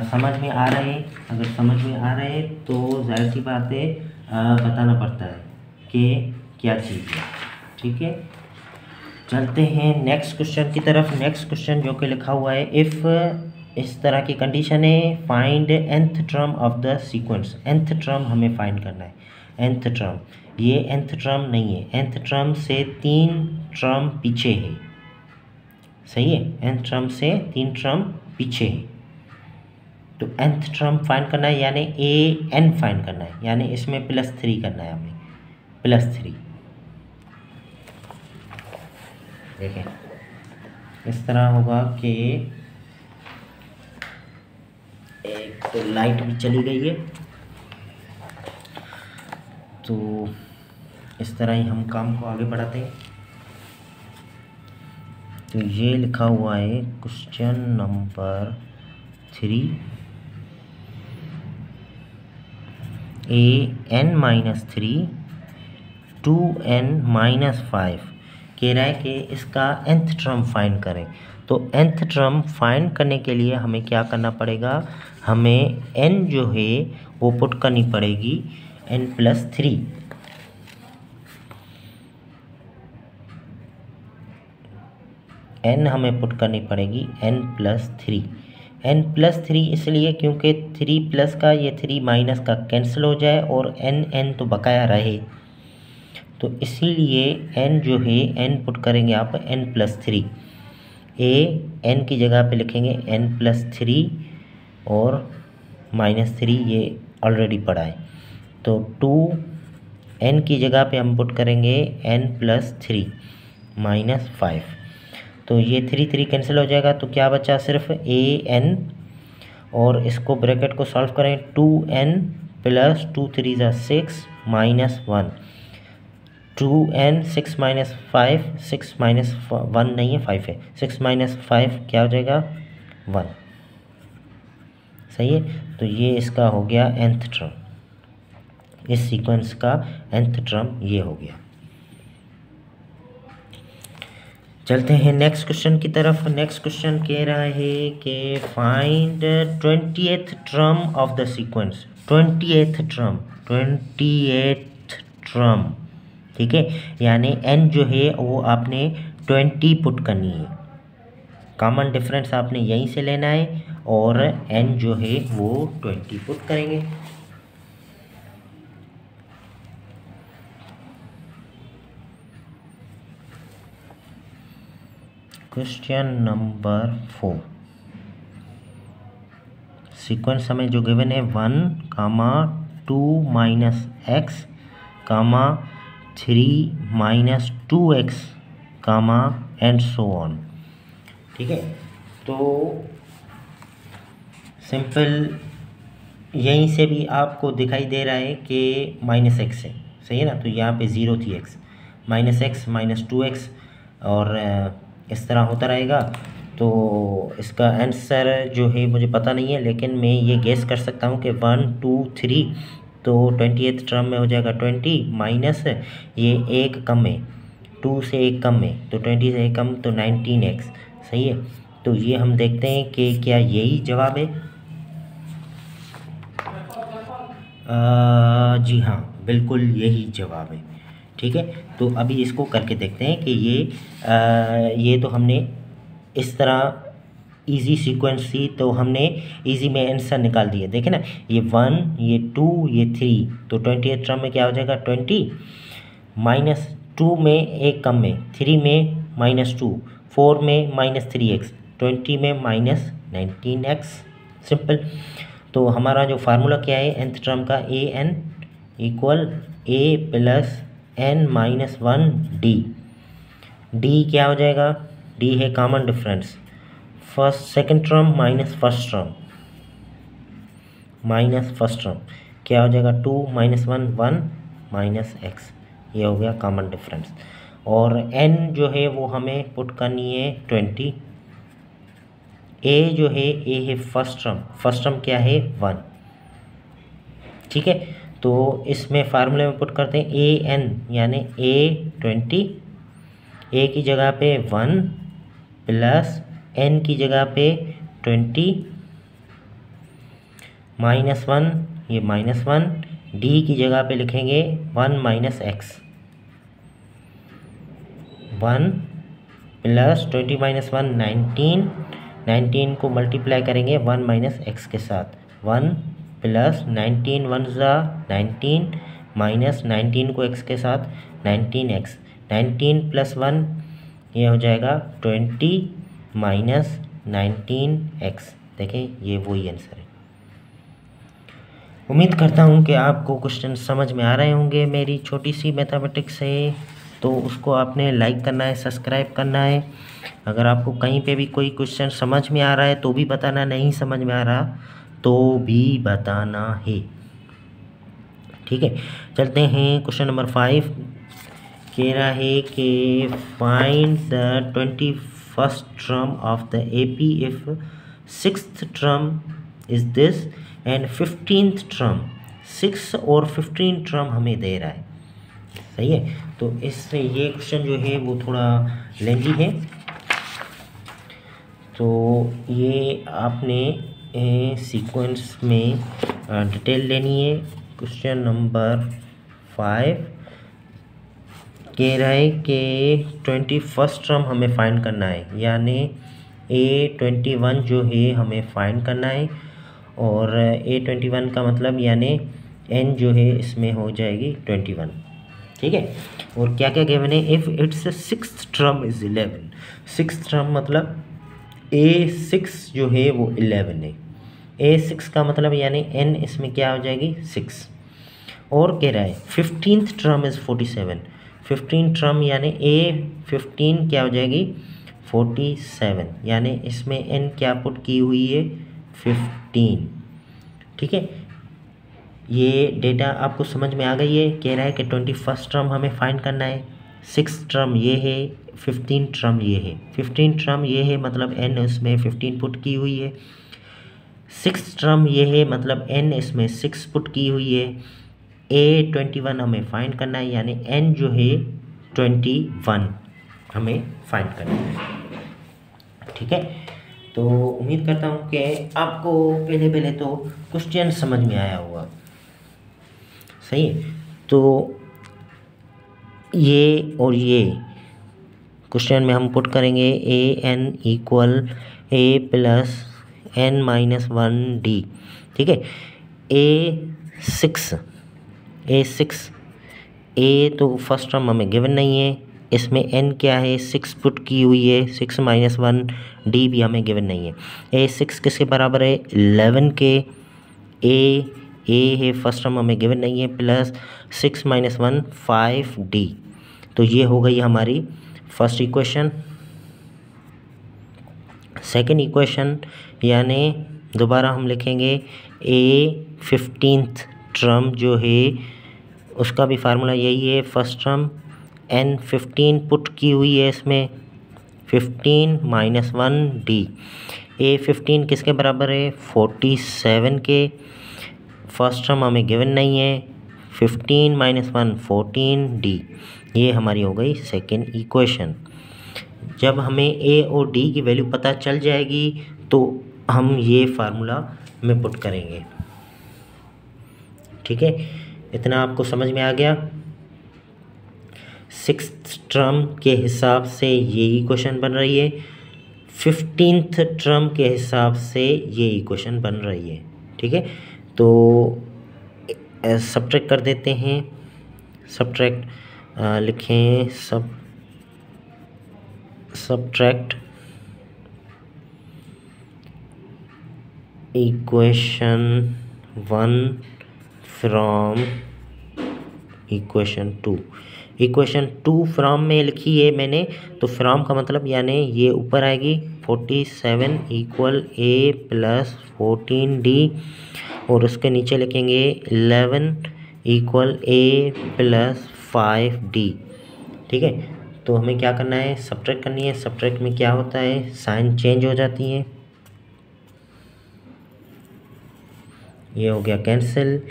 समझ में आ रहे। अगर समझ में आ रहे तो जाहिर सी बात है बताना पड़ता है कि क्या चीज़ है। ठीक है, चलते हैं नेक्स्ट क्वेश्चन की तरफ। नेक्स्ट क्वेश्चन जो कि लिखा हुआ है, इफ़ इस तरह की कंडीशन है, find nth term of the sequence. nth term हमें फाइंड करना है। nth टर्म, ये nth टर्म नहीं है, nth टर्म से 3 टर्म पीछे है। सही है, nth टर्म से 3 टर्म पीछे है। तो nth टर्म फाइंड करना है, यानी an फाइंड करना है, यानी इसमें +3 करना है हमें, +3। देखें इस तरह होगा कि एक तो लाइट भी चली गई है, तो इस तरह ही हम काम को आगे बढ़ाते हैं। तो ये लिखा हुआ है क्वेश्चन नंबर 3, an-3 2n-5 कह रहा है कि इसका nth टर्म फाइंड करें। तो nth टर्म फाइंड करने के लिए हमें क्या करना पड़ेगा, हमें n जो है वो पुट करनी पड़ेगी n+3। n हमें पुट करनी पड़ेगी n+3। n+3 इसलिए क्योंकि 3 प्लस का ये 3 माइनस का कैंसिल हो जाए और n तो बकाया रहे। तो इसीलिए n जो है n पुट करेंगे आप n+3। n की जगह पे लिखेंगे n+3 और -3 ये ऑलरेडी पड़ा है। तो 2n की जगह पे हम पुट करेंगे n+3 -5। तो ये 3 कैंसिल हो जाएगा, तो क्या बचा, सिर्फ an। और इसको ब्रैकेट को सॉल्व करें, 2n + 2 3 6 -1, 2n 6 - 5, 6 - 1 नहीं है 5 है, 6 - 5 क्या हो जाएगा 1। सही है, तो ये इसका हो गया nth टर्म, इस सीक्वेंस का nth टर्म ये हो गया। चलते हैं नेक्स्ट क्वेश्चन की तरफ। नेक्स्ट क्वेश्चन कह रहा है कि find 20th term of the sequence. 20th term, ठीक है, यानी n जो है वो आपने 20 पुट करनी है। कॉमन डिफरेंस आपने यहीं से लेना है और n जो है वो 20 पुट करेंगे। क्वेश्चन नंबर 4, सीक्वेंस हमें जो गिवन है 1, 2 - x, 3 - 2x, and so on. ठीक है, तो सिंपल यहीं से भी आपको दिखाई दे रहा है कि -x है। सही है ना, तो यहाँ पे 0 थी x, -x -2x और इस तरह होता रहेगा। तो इसका आंसर जो है मुझे पता नहीं है, लेकिन मैं ये गेस कर सकता हूँ कि 1 2 3, तो 20th टर्म में हो जाएगा 20 माइनस ये 1 कम है, 2 से 1 कम है, तो 20 से 1 कम तो 19x। सही है, तो ये हम देखते हैं कि क्या यही जवाब है। जी हाँ, बिल्कुल यही जवाब है। ठीक है, तो अभी इसको करके देखते हैं कि ये तो हमने इस तरह इजी सीक्वेंस थी, तो हमने इजी में आंसर निकाल दिए। देखें ना, ये 1, ये 2, ये 3, तो 20th टर्म में क्या हो जाएगा 20 -2 में 1 कम में, 3 में -2, 4 में -3x, 20 में -19x। सिंपल। तो हमारा जो फार्मूला क्या है nth टर्म का, an = a + n-1 d क्या हो जाएगा, d है common difference, second term minus first term क्या हो जाएगा 2 - 1 1 -x, ये हो गया कॉमन डिफरेंस। और n जो है वो हमें पुट करनी है 20। a जो है a है फर्स्ट टर्म क्या है 1। ठीक है, तो इसमें फार्मूले में पुट करते हैं an यानी a 20, a की जगह पे 1 + n की जगह पे 20 -1, ये -1, d की जगह पे लिखेंगे 1 - x, 1 + 20 - 1 19, 19 को मल्टीप्लाई करेंगे 1 - x के साथ, 1 + 19 1 × 19 -19 को x के साथ 19x, 19 + 1 ये हो जाएगा 20 - 19x। देखें ये वही आंसर है। उम्मीद करता हूँ कि आपको क्वेश्चन समझ में आ रहे होंगे मेरी छोटी सी मैथमेटिक्स है, तो उसको आपने लाइक करना है, सब्सक्राइब करना है। अगर आपको कहीं पे भी कोई क्वेश्चन समझ में आ रहा है तो भी बताना, नहीं समझ में आ रहा तो भी बताना है, ठीक है। चलते हैं क्वेश्चन नंबर 5। कह रहा है कि find the 21st term of the AP if 6th term is this and 15th term, 6 और 15 टर्म हमें दे रहा है, सही है। तो इससे ये क्वेश्चन जो है वो थोड़ा लेंदी है, तो ये आपने सीक्वेंस में डिटेल लेनी है। क्वेश्चन नंबर 5 कह रहा है कि 21st टर्म हमें फाइंड करना है, यानी A21 जो है हमें फाइंड करना है, और A21 का मतलब यानी n जो है इसमें हो जाएगी 21, ठीक है। और क्या क्या गिवन है, if it's 6th term is 11, 6th term मतलब A6 जो है वो 11 है, A6 का मतलब यानी n इसमें क्या हो जाएगी 6। और कह रहा है 15th टर्म इज़ 47, 15 टर्म यानी A15 क्या हो जाएगी 47, यानी इसमें n क्या पुट की हुई है 15, ठीक है। ये डेटा आपको समझ में आ गई है। कह रहा है कि 21st टर्म हमें फाइंड करना है, 6th टर्म ये है, 15 टर्म ये है, 15 टर्म ये है मतलब n इसमें 15 पुट की हुई है, 6th टर्म ये है मतलब n इसमें 6 पुट की हुई है, A21 हमें फाइंड करना है, यानी n जो है 21 हमें फाइंड करना है, ठीक है। तो उम्मीद करता हूँ कि आपको पहले तो क्वेश्चन समझ में आया होगा, सही है। तो ये और ये क्वेश्चन में हम पुट करेंगे an = a + n - 1d, ठीक है। A6 A तो फर्स्ट टर्म हमें गिवन नहीं है, इसमें n क्या है 6 पुट की हुई है, 6 - 1 d भी हमें गिवन नहीं है। A6 किसके बराबर है 11 के, A है फर्स्ट टर्म हमें गिवन नहीं है, प्लस 6 - 1 5d, तो ये हो गई हमारी फर्स्ट इक्वेशन। सेकंड इक्वेशन यानी दोबारा हम लिखेंगे A15th टर्म जो है उसका भी फार्मूला यही है, फर्स्ट टर्म n 15 पुट की हुई है इसमें, 15 - 1d, A15 किसके बराबर है 47 के, फर्स्ट टर्म हमें गिवन नहीं है, 15 - 1 14d, ये हमारी हो गई सेकेंड इक्वेशन। जब हमें a और d की वैल्यू पता चल जाएगी तो हम ये फार्मूला में पुट करेंगे, ठीक है। इतना आपको समझ में आ गया। 6th टर्म के हिसाब से ये इक्वेशन बन रही है, 15th टर्म के हिसाब से ये इक्वेशन बन रही है, ठीक है। तो सब्ट्रैक्ट कर देते हैं, सब्ट्रैक्ट लिखें, subtract equation 1 from equation 2, equation 2 from में लिखी है मैंने, तो फ्रॉम का मतलब यानी ये ऊपर आएगी 47 = a + 14d, और उसके नीचे लिखेंगे 11 = a + 5d, ठीक है। तो हमें क्या करना है, सब्ट्रैक्ट करनी है। सब्ट्रैक्ट में क्या होता है, साइन चेंज हो जाती है, ये हो गया कैंसिल,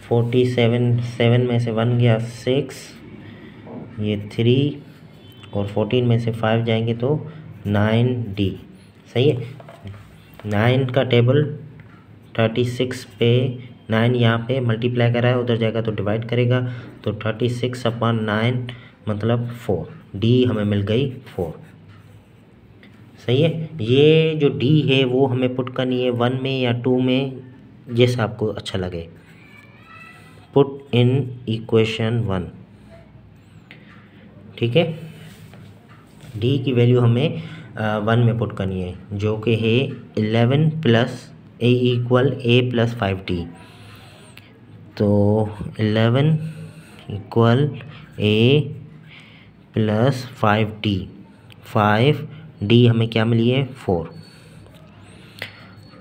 47 7 में से 1 गया 6, ये 3, और 14 में से 5 जाएंगे तो 9d, सही है। 9 का टेबल 36 पे 9 यहाँ पे मल्टीप्लाई करा है, उधर जाएगा तो डिवाइड करेगा, तो 36/9 मतलब 4। डी हमें मिल गई 4। सही है। ये जो डी है वो हमें पुट करनी है 1 में या 2 में, जैसा आपको अच्छा लगे। Put in equation 1। ठीक है। डी की वैल्यू हमें 1 में पुट करनी है, जो कि है 11 प्लस ए इक्वल ए प्लस 5d। तो 11 इक्वल ए प्लस 5d। 5d हमें क्या मिली है 4।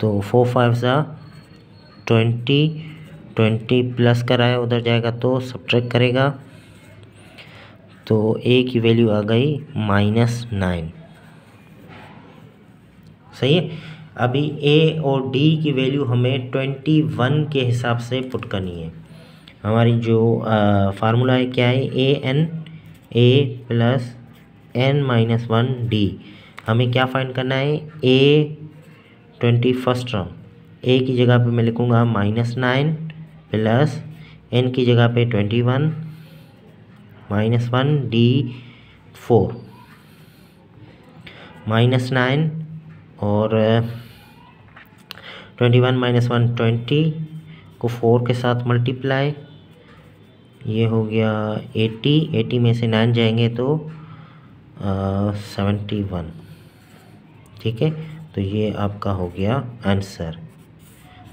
तो 4 5 सा 20, 20 प्लस कराया उधर जाएगा तो सब्ट्रैक्ट करेगा, तो ए की वैल्यू आ गई -9। सही है। अभी ए और डी की वैल्यू हमें 21 के हिसाब से पुट करनी है। हमारी जो फार्मूला है क्या है, ए प्लस n-1d। हमें क्या फाइंड करना है, ए 21st टर्म। ए की जगह पे मैं लिखूँगा -9 प्लस n की जगह पे 21 -1d 4 -9 और 21 -1 20 को 4 के साथ मल्टीप्लाई, ये हो गया 80। 80 में से 9 जाएंगे तो 71। ठीक है। तो ये आपका हो गया answer.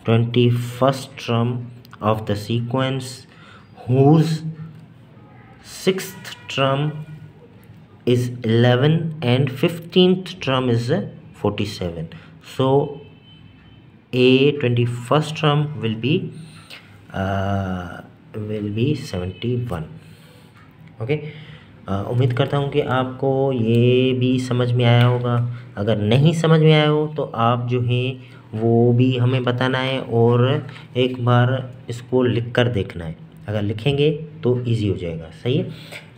21st term of the sequence whose 6th term is 11 and 15th term is 47. So a 21st term will be 71. Okay. उम्मीद करता हूँ कि आपको ये भी समझ में आया होगा। अगर नहीं समझ में आया हो तो आप जो है वो भी हमें बताना है और एक बार इसको लिख कर देखना है। अगर लिखेंगे तो इजी हो जाएगा। सही है।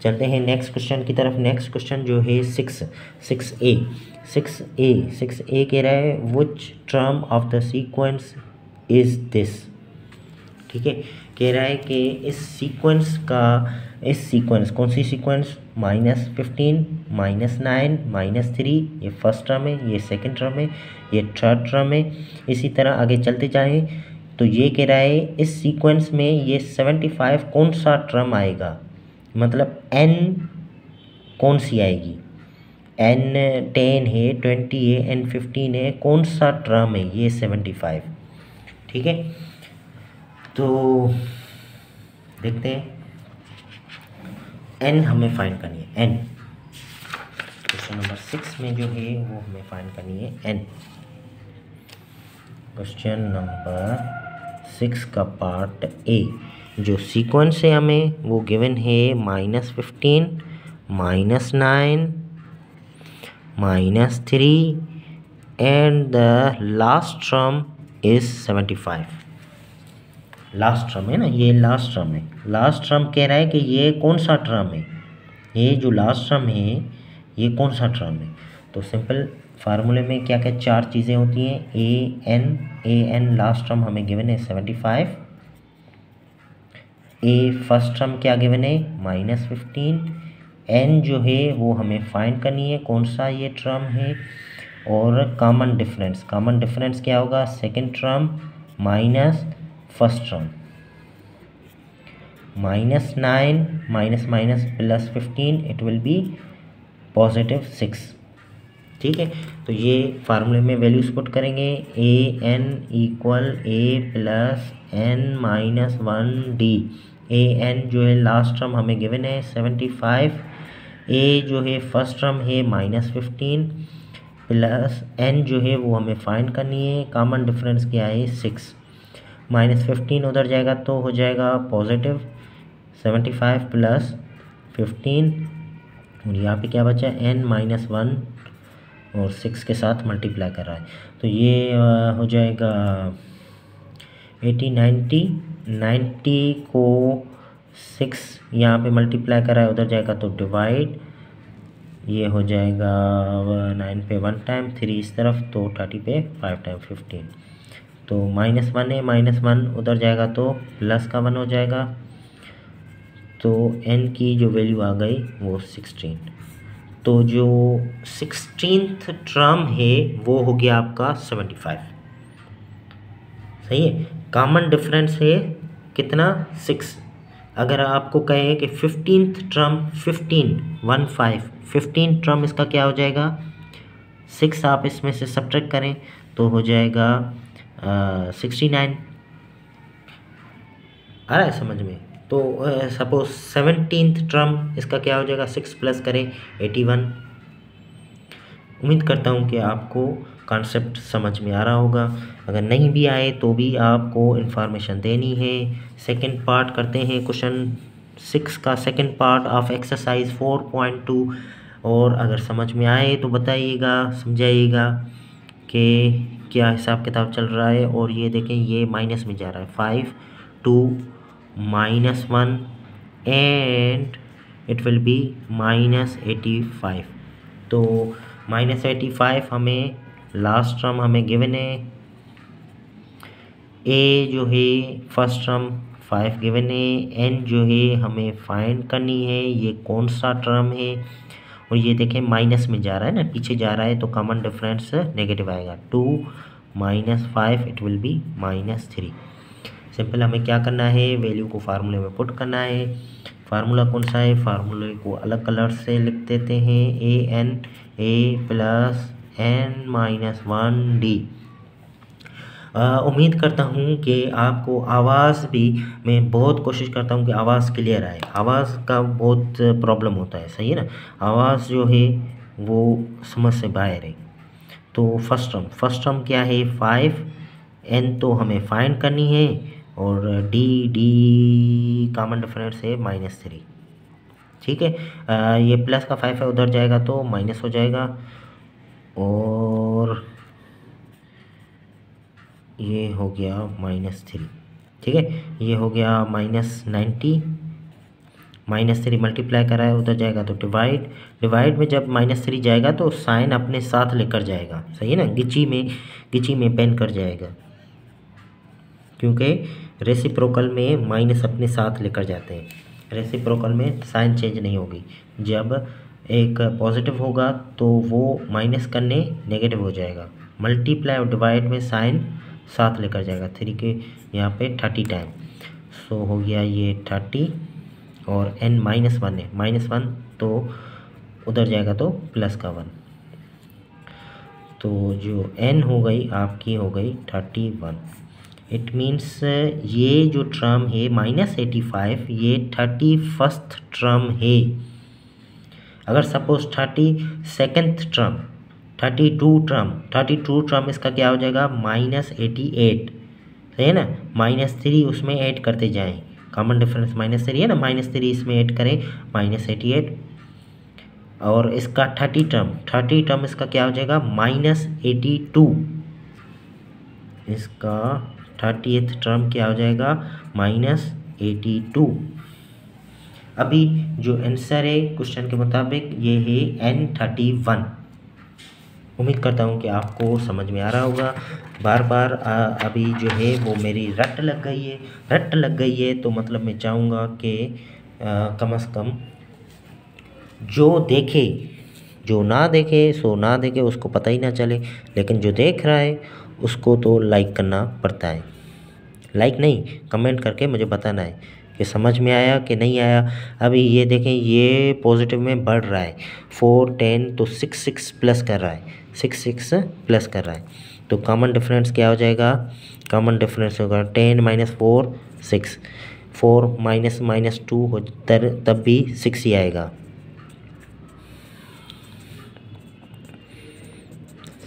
चलते हैं नेक्स्ट क्वेश्चन की तरफ। नेक्स्ट क्वेश्चन जो है 6A कह रहा है which term of the sequence is this. ठीक है। कह रहा है कि इस सीक्वेंस कौन सी सीक्वेंस, -15 -9 -3, ये फर्स्ट टर्म है, ये सेकंड टर्म है, ये थर्ड टर्म है। इसी तरह आगे चलते जाएं तो ये कह रहा है इस सीक्वेंस में ये 75 कौन सा टर्म आएगा, मतलब n कौन सी आएगी। n 10 है, 20 है, n 15 है, कौन सा टर्म है ये 75। ठीक है। तो देखते हैं n हमें फाइंड करनी है। n क्वेश्चन नंबर 6 में जो है वो हमें फाइंड करनी है n। क्वेश्चन नंबर 6 का पार्ट ए, जो सीक्वेंस है हमें वो गिवन है -15 -9 -3 and the last term is 75। Last term है ना, ये लास्ट टर्म है। लास्ट टर्म कह रहा है कि ये कौन सा टर्म है, ये जो लास्ट टर्म है ये कौन सा टर्म है। तो सिंपल फार्मूले में क्या क्या चार चीज़ें होती हैं, ए एन लास्ट टर्म हमें गिवन है 75, ए फर्स्ट टर्म क्या गिवन है -15, एन जो है वो हमें फाइंड करनी है कौन सा ये टर्म है, और कॉमन डिफरेंस क्या होगा, second term minus first term, -9 minus plus 15 it will be +6। ठीक है। तो ये फार्मूले में वैल्यूज पुट करेंगे, A N equal A plus n-1d। A N जो है लास्ट टर्म हमें गिवन है 75, ए जो है फर्स्ट टर्म है -15 प्लस n जो है वो हमें फाइंड करनी है, कॉमन डिफरेंस क्या है 6, -15 उधर जाएगा तो हो जाएगा पॉजिटिव 75 प्लस 15, और यहाँ पे क्या बचा n-1 और 6 के साथ मल्टीप्लाई कर रहा है तो ये हो जाएगा 80 90 को 6 यहाँ पे मल्टीप्लाई कर रहा है उधर जाएगा तो डिवाइड, ये हो जाएगा 9 पे 1 टाइम, 3 इस तरफ, तो 30 पे 5 टाइम 15। तो -1 है, -1 उधर जाएगा तो प्लस का 1 हो जाएगा, तो n की जो वैल्यू आ गई वो 16। तो जो 16th टर्म है वो हो गया आपका 75। सही है। कॉमन डिफरेंस है कितना, 6। अगर आपको कहे कि 15th टर्म, 15 टर्म इसका क्या हो जाएगा, 6 आप इसमें से सब्ट्रैक्ट करें तो हो जाएगा 69। आ रहा है समझ में। तो सपोज 17th टर्म इसका क्या हो जाएगा, 6 प्लस करें 81। उम्मीद करता हूँ कि आपको कॉन्सेप्ट समझ में आ रहा होगा। अगर नहीं भी आए तो भी आपको इन्फॉर्मेशन देनी है। सेकंड पार्ट करते हैं, क्वेश्चन 6 का सेकंड पार्ट ऑफ एक्सरसाइज 4.2। और अगर समझ में आए तो बताइएगा, समझाइएगा कि क्या हिसाब किताब चल रहा है। और ये देखें, ये माइनस में जा रहा है, 5 2 -1 एंड इट विल बी -85। तो -85 हमें लास्ट टर्म हमें गिवन है, ए जो है फर्स्ट टर्म 5 गिवन है, एन जो है हमें फाइंड करनी है, ये कौन सा टर्म है। और ये देखें माइनस में जा रहा है ना, पीछे जा रहा है, तो कॉमन डिफरेंस नेगेटिव आएगा, 2 -5 इट विल बी -3। सिंपल हमें क्या करना है, वैल्यू को फार्मूले में पुट करना है। फार्मूला कौन सा है, फार्मूले को अलग कलर से लिख देते हैं, a प्लस n-1d। उम्मीद करता हूँ कि आपको आवाज़ भी, मैं बहुत कोशिश करता हूँ कि आवाज़ क्लियर आए। आवाज़ का बहुत प्रॉब्लम होता है, सही है ना, आवाज़ जो है वो समझ से बाहर है। तो फर्स्ट टर्म क्या है, 5, n तो हमें फाइंड करनी है, और डी कॉमन डिफरेंस है -3। ठीक है। ये प्लस का 5 है, उधर जाएगा तो माइनस हो जाएगा, और ये हो गया -3। ठीक है, ये हो गया -90, -3 मल्टीप्लाई करा है, उधर जाएगा तो डिवाइड में जब -3 जाएगा तो साइन अपने साथ लेकर जाएगा, सही है ना, गिची में पेन कर जाएगा, क्योंकि रेसिप्रोकल में माइनस अपने साथ लेकर जाते हैं। रेसिप्रोकल में साइन चेंज नहीं होगी, जब एक पॉजिटिव होगा तो वो माइनस करने नेगेटिव हो जाएगा, मल्टीप्लाई और डिवाइड में साइन साथ लेकर जाएगा। 3 के यहाँ पे 30 टाइम, सो हो गया ये 30, और n -1 है, -1 तो उधर जाएगा तो प्लस का 1, तो जो n हो गई आपकी हो गई 31। इट मीन्स ये जो टर्म है -85, ये 31st टर्म है। अगर सपोज 32nd टर्म, 32 टर्म इसका क्या हो जाएगा, -88, सही है ना, -3 उसमें ऐड करते जाएं, कॉमन डिफरेंस -3 है ना, -3 इसमें ऐड करें, -88। और इसका 30 टर्म इसका क्या हो जाएगा, -82। इसका 30th टर्म क्या हो जाएगा, -82। अभी जो आंसर है क्वेश्चन के मुताबिक ये है n31। उम्मीद करता हूँ कि आपको समझ में आ रहा होगा। बार बार अभी जो है वो मेरी रट लग गई है, तो मतलब मैं चाहूँगा कि कम से कम जो देखे, जो ना देखे सो ना देखे, उसको पता ही ना चले, लेकिन जो देख रहा है उसको तो लाइक करना पड़ता है। लाइक नहीं, कमेंट करके मुझे बताना है कि समझ में आया कि नहीं आया। अभी ये देखें, ये पॉजिटिव में बढ़ रहा है, 4 10 तो 6 प्लस कर रहा है, 6 प्लस कर रहा है, तो कॉमन डिफरेंस क्या हो जाएगा, कॉमन डिफरेंस होगा 10 -4 6, 4 -2 हो तब भी 6 ही आएगा,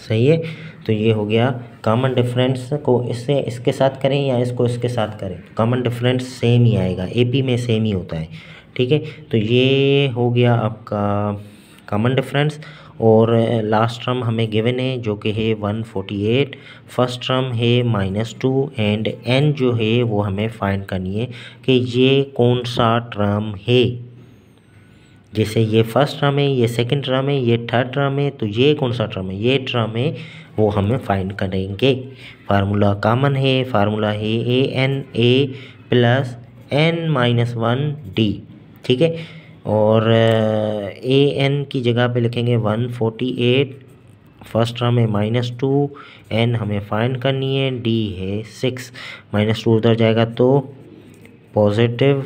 सही है। तो ये हो गया कॉमन डिफरेंस को इससे इसके साथ करें या इसको इसके साथ करें, कॉमन डिफरेंस सेम ही आएगा, एपी में सेम ही होता है। ठीक है, तो ये हो गया आपका कॉमन डिफरेंस। और लास्ट टर्म हमें गिवन है जो कि है 148, फर्स्ट टर्म है -2, एंड n जो है वो हमें फाइंड करनी है कि ये कौन सा टर्म है, जैसे ये फर्स्ट टर्म है, ये सेकंड टर्म है, ये थर्ड टर्म है, तो ये कौन सा टर्म है, ये टर्म है, वो हमें फाइंड करेंगे। फार्मूला कॉमन है, फार्मूला है A N A plus N minus one D, ठीक है। और ए एन की जगह पे लिखेंगे 148, फर्स्ट टर्म है -2, एन हमें फाइंड करनी है, डी है 6, -2 उधर जाएगा तो पॉजिटिव,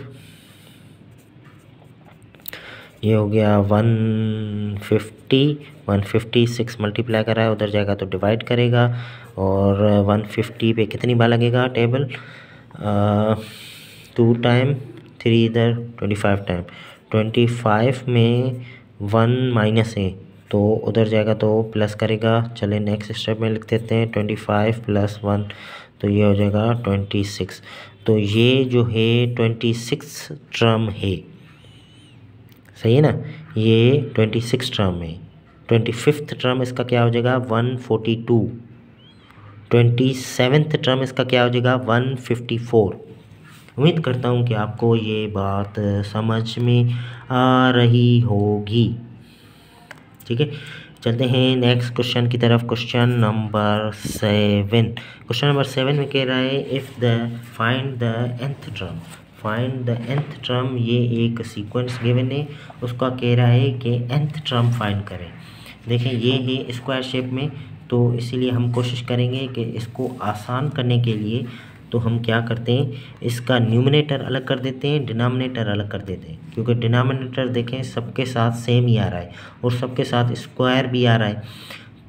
ये हो गया 150, 156 मल्टीप्लाई कर रहा है, उधर जाएगा तो डिवाइड करेगा, और 150 पे कितनी बार लगेगा टेबल, 2 टाइम, 3 इधर, 25 टाइम, 25 में 1 माइनस है तो उधर जाएगा तो प्लस करेगा। चले नेक्स्ट स्टेप में लिख देते हैं 25 + 1, तो ये हो जाएगा 26। तो ये जो है 26 टर्म है, सही है ना, ये 26 टर्म है। 25th टर्म इसका क्या हो जाएगा 142, 27th टर्म इसका क्या हो जाएगा 154। उम्मीद करता हूँ कि आपको ये बात समझ में आ रही होगी, ठीक है। चलते हैं नेक्स्ट क्वेश्चन की तरफ। क्वेश्चन नंबर 7, क्वेश्चन नंबर 7 में कह रहा है if the find the nth term, find the nth term, ये एक सीक्वेंस गिवन है, उसका कह रहा है कि nth टर्म फाइंड करें। देखें ये है स्क्वायर शेप में, तो इसीलिए हम कोशिश करेंगे कि इसको आसान करने के लिए तो हम क्या करते हैं, इसका न्यूमरेटर अलग कर देते हैं, डिनोमिनेटर अलग कर देते हैं, क्योंकि डिनोमिनेटर देखें सबके साथ सेम ही आ रहा है और सबके साथ स्क्वायर भी आ रहा है।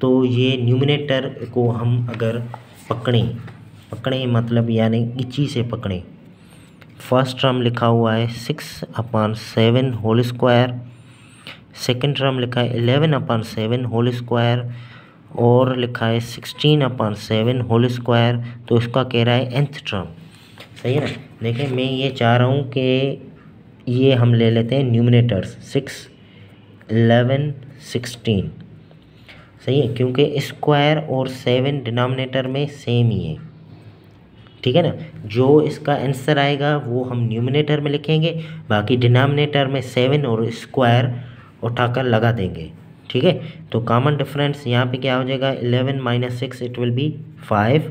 तो ये न्यूमरेटर को हम अगर पकड़ें मतलब यानी इची से पकड़ें, फर्स्ट टर्म लिखा हुआ है 6/7 होल स्क्वायर, सेकेंड टर्म लिखा है 11/7 होल स्क्वायर, और लिखा है 16/7 होल स्क्वायर। तो इसका कह रहा है nth टर्म, सही है ना। देखिए मैं ये चाह रहा हूँ कि ये हम ले लेते हैं न्यूमरेटर्स 6, 11, 16, सही है, क्योंकि स्क्वायर और 7 डिनोमिनेटर में सेम ही है, ठीक है ना। जो इसका आंसर आएगा वो हम न्यूमरेटर में लिखेंगे, बाकी डिनोमिनेटर में 7 और स्क्वायर उठाकर लगा देंगे, ठीक है। तो कॉमन डिफरेंस यहाँ पे क्या हो जाएगा 11 - 6 इट विल बी 5,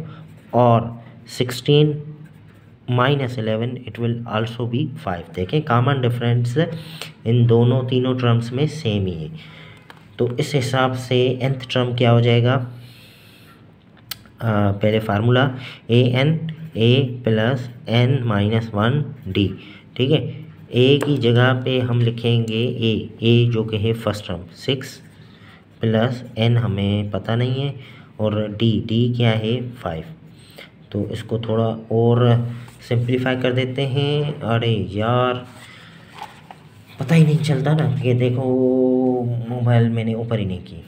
और 16 - 11 इट विल आल्सो बी 5। देखें कॉमन डिफरेंस इन दोनों तीनों टर्म्स में सेम ही है। तो इस हिसाब से nth टर्म क्या हो जाएगा, पहले formula a plus n - 1 d, ठीक है। a की जगह पे हम लिखेंगे a जो कि है फर्स्ट टर्म 6 प्लस n हमें पता नहीं है, और d क्या है 5। तो इसको थोड़ा और सिंप्लीफाई कर देते हैं। अरे यार पता ही नहीं चलता ना, ये देखो मोबाइल मैंने ऊपर ही नहीं की।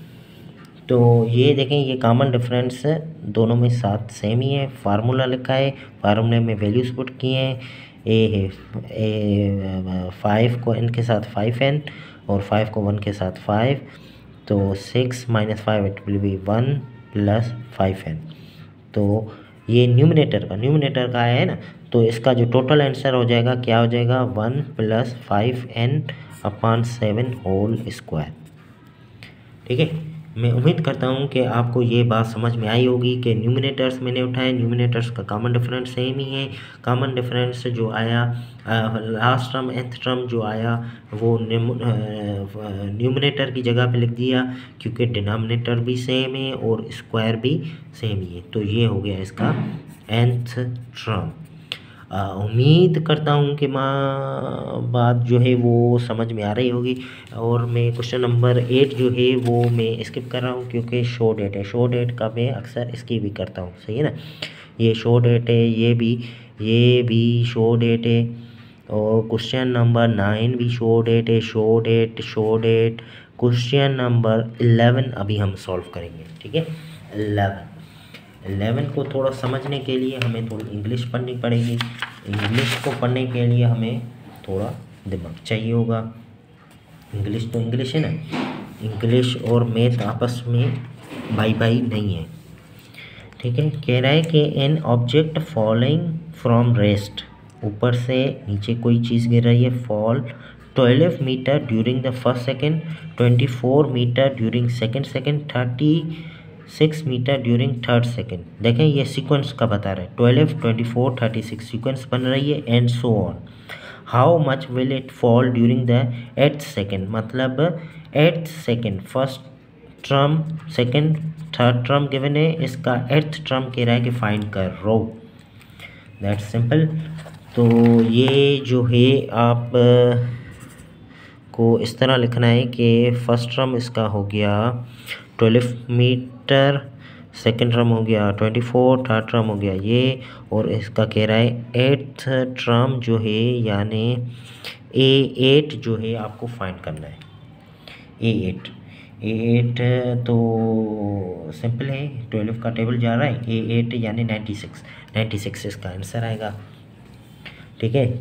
तो ये देखें ये कॉमन डिफरेंस दोनों में साथ सेम ही है। फार्मूला लिखा है, फार्मूले में वैल्यूज़ पुट किए हैं, ए है 5 को n के साथ 5n और 5 को 1 के साथ 5, तो 6 - 5 इट विल बी 1 + 5n। तो ये न्यूमरेटर का आया है ना, तो इसका जो टोटल आंसर हो जाएगा क्या हो जाएगा 1 + 5n/7 होल स्क्वायर, ठीक है। मैं उम्मीद करता हूँ कि आपको ये बात समझ में आई होगी कि न्यूमरेटर्स मैंने उठाए, न्यूमरेटर्स का कॉमन डिफरेंस सेम ही है। कॉमन डिफरेंस जो आया लास्ट टर्म nth टर्म जो आया वो न्यूमरेटर की जगह पे लिख दिया, क्योंकि डिनोमिनेटर भी सेम है और स्क्वायर भी सेम ही है। तो ये हो गया इसका nth टर्म। उम्मीद करता हूँ कि बात जो है वो समझ में आ रही होगी। और मैं क्वेश्चन नंबर 8 जो है वो मैं स्किप कर रहा हूँ, क्योंकि शो डेट है, शो डेट का मैं अक्सर स्किप भी करता हूँ, सही है ना। ये शो डेट है, ये भी शो डेट है, और क्वेश्चन नंबर 9 भी शो डेट है। शो डेट क्वेश्चन नंबर 11 अभी हम सॉल्व करेंगे, ठीक है। 11 को थोड़ा समझने के लिए हमें थोड़ी इंग्लिश पढ़नी पड़ेगी। इंग्लिश को पढ़ने के लिए हमें थोड़ा दिमाग चाहिए होगा। इंग्लिश तो इंग्लिश है ना, इंग्लिश और मैथ आपस में भाई नहीं है, ठीक है। कह रहा है कि an object falling from rest, ऊपर से नीचे कोई चीज़ गिर रही है, fall 12 metre during the first second, 24 metre during second, 36 metre during third second. देखें ये सीक्वेंस का बता रहा है, 12, 24, 36 सीक्वेंस बन रही है and so on. How much will it fall during the 8th second, मतलब 8th second, first term, second, third term given है, इसका 8th टर्म कह रहा है कि फाइंड करो। That's simple. तो ये जो है आप को इस तरह लिखना है कि फर्स्ट टर्म इसका हो गया 12 मीटर, सेकेंड टर्म हो गया 24, थर्ड टर्म हो गया ये, और इसका कह रहा है 8th टर्म जो है यानी A8 जो है आपको फाइंड करना है। A8 तो सिंपल है, 12 का टेबल जा रहा है, A8 यानी 96 इसका आंसर आएगा। ठीक है,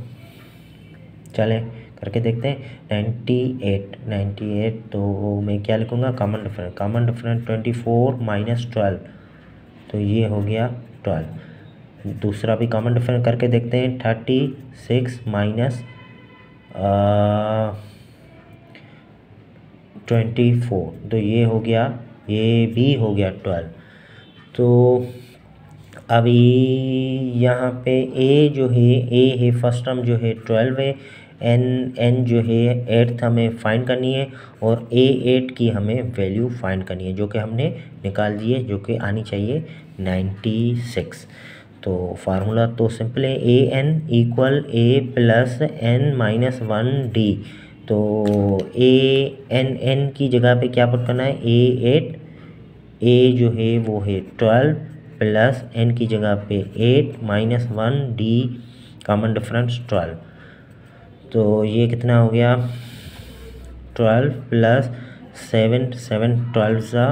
चले करके देखते हैं। 98 तो मैं क्या लिखूँगा, कॉमन डिफरेंस 24 माइनस 12, तो ये हो गया 12। दूसरा भी कॉमन डिफरेंस करके देखते हैं, 36 माइनस 24, तो ये हो गया, ये भी हो गया 12। तो अभी यहाँ पे A जो है, A है फर्स्ट टर्म जो है 12 है, N जो है 8th हमें फाइंड करनी है, और A8 की हमें वैल्यू फाइंड करनी है जो कि हमने निकाल दी है, जो कि आनी चाहिए 96। तो फार्मूला तो सिंपल है, AN equal A plus N minus 1D। तो N की जगह पे क्या पुट करना है, A8, A जो है वो है 12 प्लस N की जगह पे 8 माइनस 1D, कॉमन डिफरेंस 12। तो ये कितना हो गया, 12 प्लस 7 12 ज़ा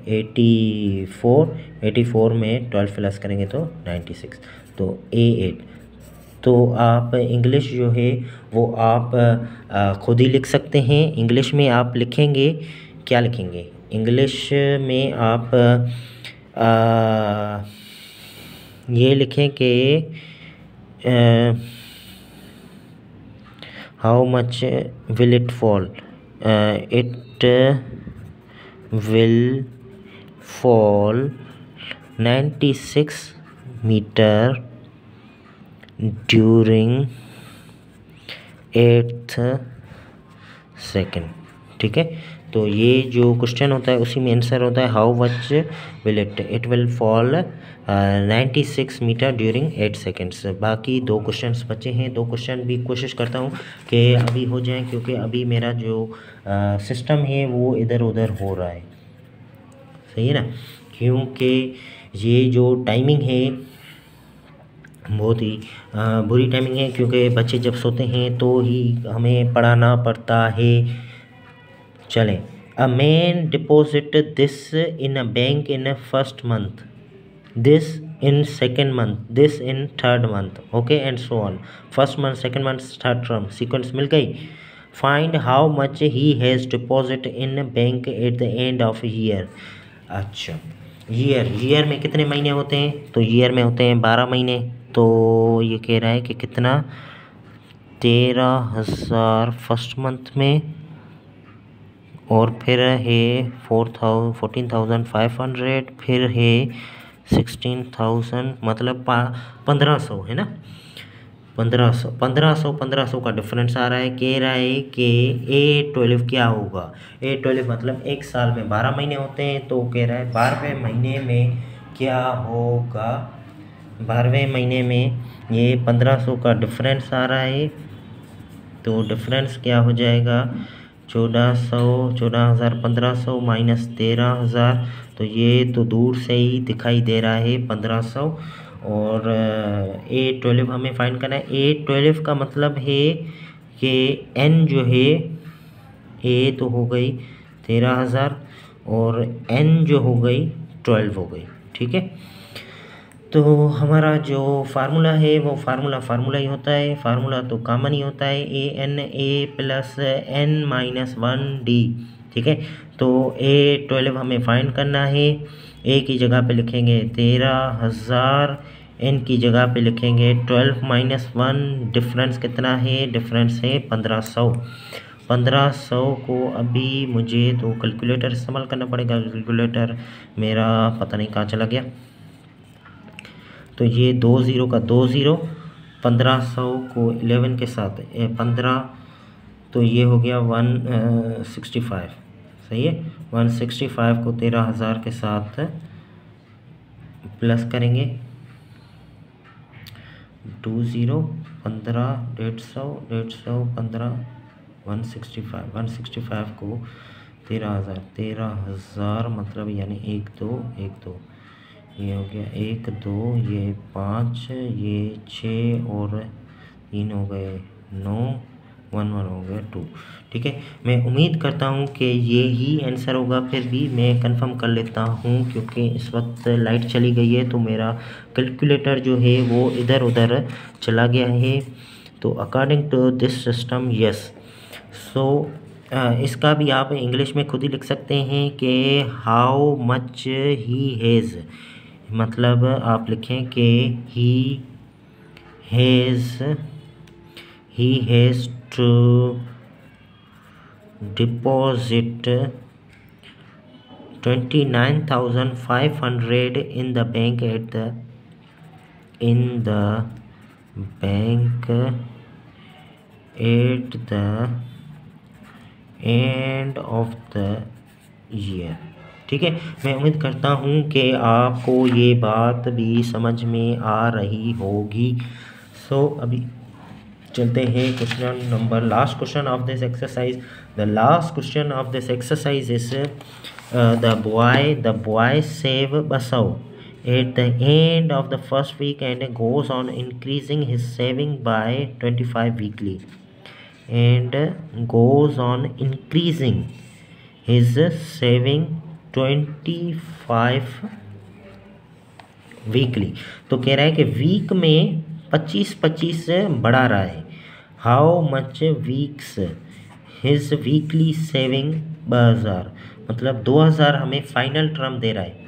84 में 12 प्लस करेंगे तो 96। तो A8। तो आप इंग्लिश जो है वो आप खुद ही लिख सकते हैं। इंग्लिश में आप लिखेंगे, क्या लिखेंगे इंग्लिश में आप ये लिखें कि how much will it fall, it will fall 96 metre during 8th second. ठीक है, तो ये जो क्वेश्चन होता है उसी में आंसर होता है how much will it will fall 96 metre during 8 seconds. बाकी 2 क्वेश्चंस बचे हैं, 2 क्वेश्चन भी कोशिश करता हूँ कि अभी हो जाए, क्योंकि अभी मेरा जो सिस्टम है वो इधर उधर हो रहा है, सही है ना, क्योंकि ये जो टाइमिंग है बहुत ही बुरी टाइमिंग है, क्योंकि बच्चे जब सोते हैं तो ही हमें पढ़ाना पड़ता है। चलें, a man deposit this in a bank in first month, this in second month, this in third month, okay and so on. First month, second month, third term, sequence मिल गई। Find how much he has deposit in bank at the end of year. अच्छा, year में कितने महीने होते हैं, तो year में होते हैं 12 महीने। तो ये कह रहा है कि कितना, 13,000 फर्स्ट मंथ में, और फिर है 14,500, फिर है 16,000, मतलब 1500 है ना, 1500 का डिफरेंस आ रहा है। कह रहा है कि A12 क्या होगा, A12 मतलब एक साल में 12 महीने होते हैं, तो कह रहा है 12वें महीने में क्या होगा, 12वें महीने में ये 1500 का डिफरेंस आ रहा है। तो डिफरेंस क्या हो जाएगा, 14,000 1500 माइनस 13,000, तो ये तो दूर से ही दिखाई दे रहा है 1500। और A12 हमें फाइंड करना है। A12 का मतलब है कि N जो है, A तो हो गई 13,000 और N जो हो गई 12 हो गई। ठीक है, तो हमारा जो फार्मूला है वो फार्मूला ही होता है, फार्मूला तो कॉमन ही होता है, A plus N minus 1D। ठीक है, तो A12 हमें फाइंड करना है। A की जगह पे लिखेंगे 13,000 n की जगह पे लिखेंगे 12 - 1, डिफरेंस कितना है, डिफरेंस है 1500। 1500 को अभी मुझे तो कैलकुलेटर इस्तेमाल करना पड़ेगा, कैलकुलेटर मेरा पता नहीं कहाँ चला गया। तो ये 2 ज़ीरो का 2 ज़ीरो, 1500 को 11 के साथ 15, तो ये हो गया 165, सही है। 165 को 13,000 के साथ प्लस करेंगे, 2 ज़ीरो, 15, 150, 150, 15, 165 को 13,000 मतलब यानी 1 2 1 2, ये हो गया 1 2, ये 5, ये 6 और 3 हो गए 9, 1 1 हो गया 2। ठीक है, मैं उम्मीद करता हूँ कि ये ही आंसर होगा। फिर भी मैं कंफर्म कर लेता हूँ क्योंकि इस वक्त लाइट चली गई है तो मेरा कैलकुलेटर जो है वो इधर उधर चला गया है। तो according to this system yes. So इसका भी आप इंग्लिश में खुद ही लिख सकते हैं कि हाउ मच ही हैज़, मतलब आप लिखें कि he has to deposit 29,500 in the bank at the end of the year। ठीक है, मैं उम्मीद करता हूँ कि आपको ये बात भी समझ में आ रही होगी। सो अभी चलते हैं question number, last question of this exercise. The last question of this exercise is the boy save बसव at the end of the first week and goes on increasing his saving by 25 weekly and goes on increasing his saving 25 weekly. तो कह रहा है कि week में 25-25 से बढ़ा रहा है। How much weeks his weekly saving 2000, मतलब 2000 हमें फाइनल टर्म दे रहा है।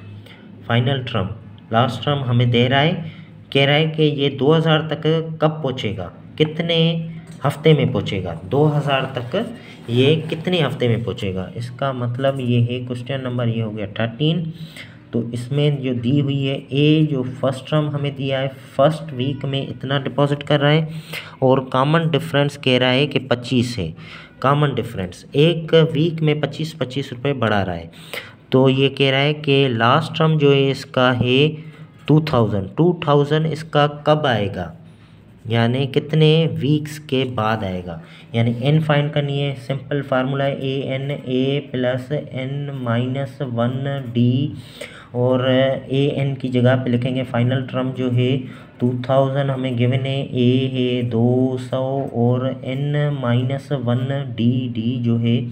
फाइनल टर्म, लास्ट टर्म हमें दे रहा है। कह रहा है कि ये 2000 तक कब पहुँचेगा, कितने हफ्ते में पहुँचेगा, 2000 तक ये कितने हफ्ते में पहुँचेगा। इसका मतलब ये है क्वेश्चन नंबर, ये हो गया 13। तो इसमें जो दी हुई है ए, जो फर्स्ट टर्म हमें दिया है फर्स्ट वीक में इतना डिपॉजिट कर रहा है और कॉमन डिफरेंस कह रहा है कि 25 है। कॉमन डिफरेंस एक वीक में 25-25 रुपये बढ़ा रहा है। तो ये कह रहा है कि लास्ट टर्म जो है इसका है 2000 इसका कब आएगा, यानी कितने वीक्स के बाद आएगा। यानी एन फाइंड करनी है। सिंपल फार्मूला है ए प्लस n-1 डी, और ए एन की जगह पे लिखेंगे फाइनल टर्म जो है 2000 हमें गिवन है, ए है 200 और n-1 डी जो है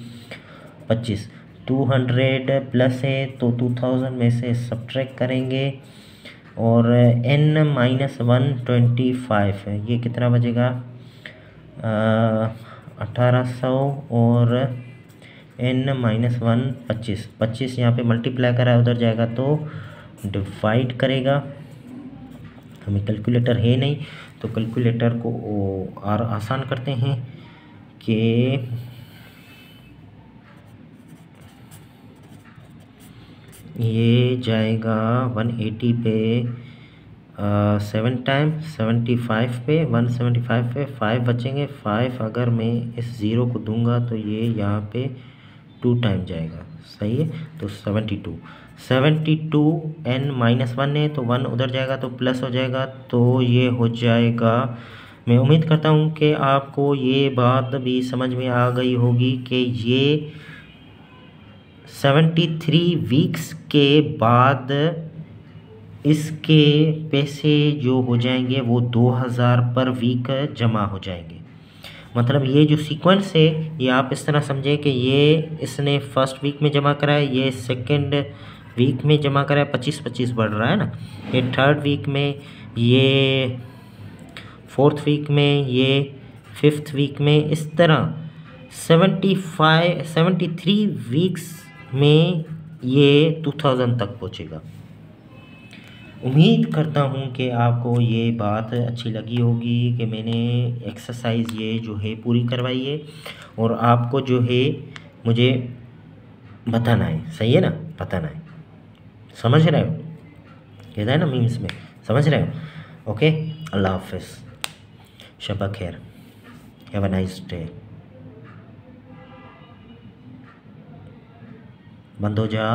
25। 200 प्लस है तो 2000 में से सब्ट्रैक्ट करेंगे और n-1 25 है, ये कितना बचेगा 1800 और n-1 25 यहाँ पे मल्टीप्लाई करा है, उधर जाएगा तो डिवाइड करेगा। हमें कैलकुलेटर है नहीं तो कैलकुलेटर को और आसान करते हैं कि ये जाएगा 180 पे 7 टाइम, 75 पे 175 पे 5 बचेंगे। 5 अगर मैं इस ज़ीरो को दूंगा तो ये यहाँ पे 2 टाइम जाएगा, सही है। तो 72 n-1 है तो 1 उधर जाएगा तो प्लस हो जाएगा, तो ये हो जाएगा। मैं उम्मीद करता हूँ कि आपको ये बात भी समझ में आ गई होगी कि ये 73 वीक्स के बाद इसके पैसे जो हो जाएंगे वो 2000 पर वीक जमा हो जाएंगे। मतलब ये जो सीक्वेंस है ये आप इस तरह समझें कि ये इसने फर्स्ट वीक में जमा करा है, ये सेकंड वीक में जमा करा है, 25-25 बढ़ रहा है ना। ये थर्ड वीक में, ये फोर्थ वीक में, ये फिफ्थ वीक में, इस तरह 73 वीक्स में ये 2000 तक पहुँचेगा। उम्मीद करता हूँ कि आपको ये बात अच्छी लगी होगी कि मैंने एक्सरसाइज ये जो है पूरी करवाई है, और आपको जो है मुझे बताना है, सही है ना, बताना है, समझ रहे हो, कहता है ना मीम्स में, समझ रहे हो। ओके, अल्लाह हाफिज़, शब खैर, हैव अ नाइस डे। बंद हो जा।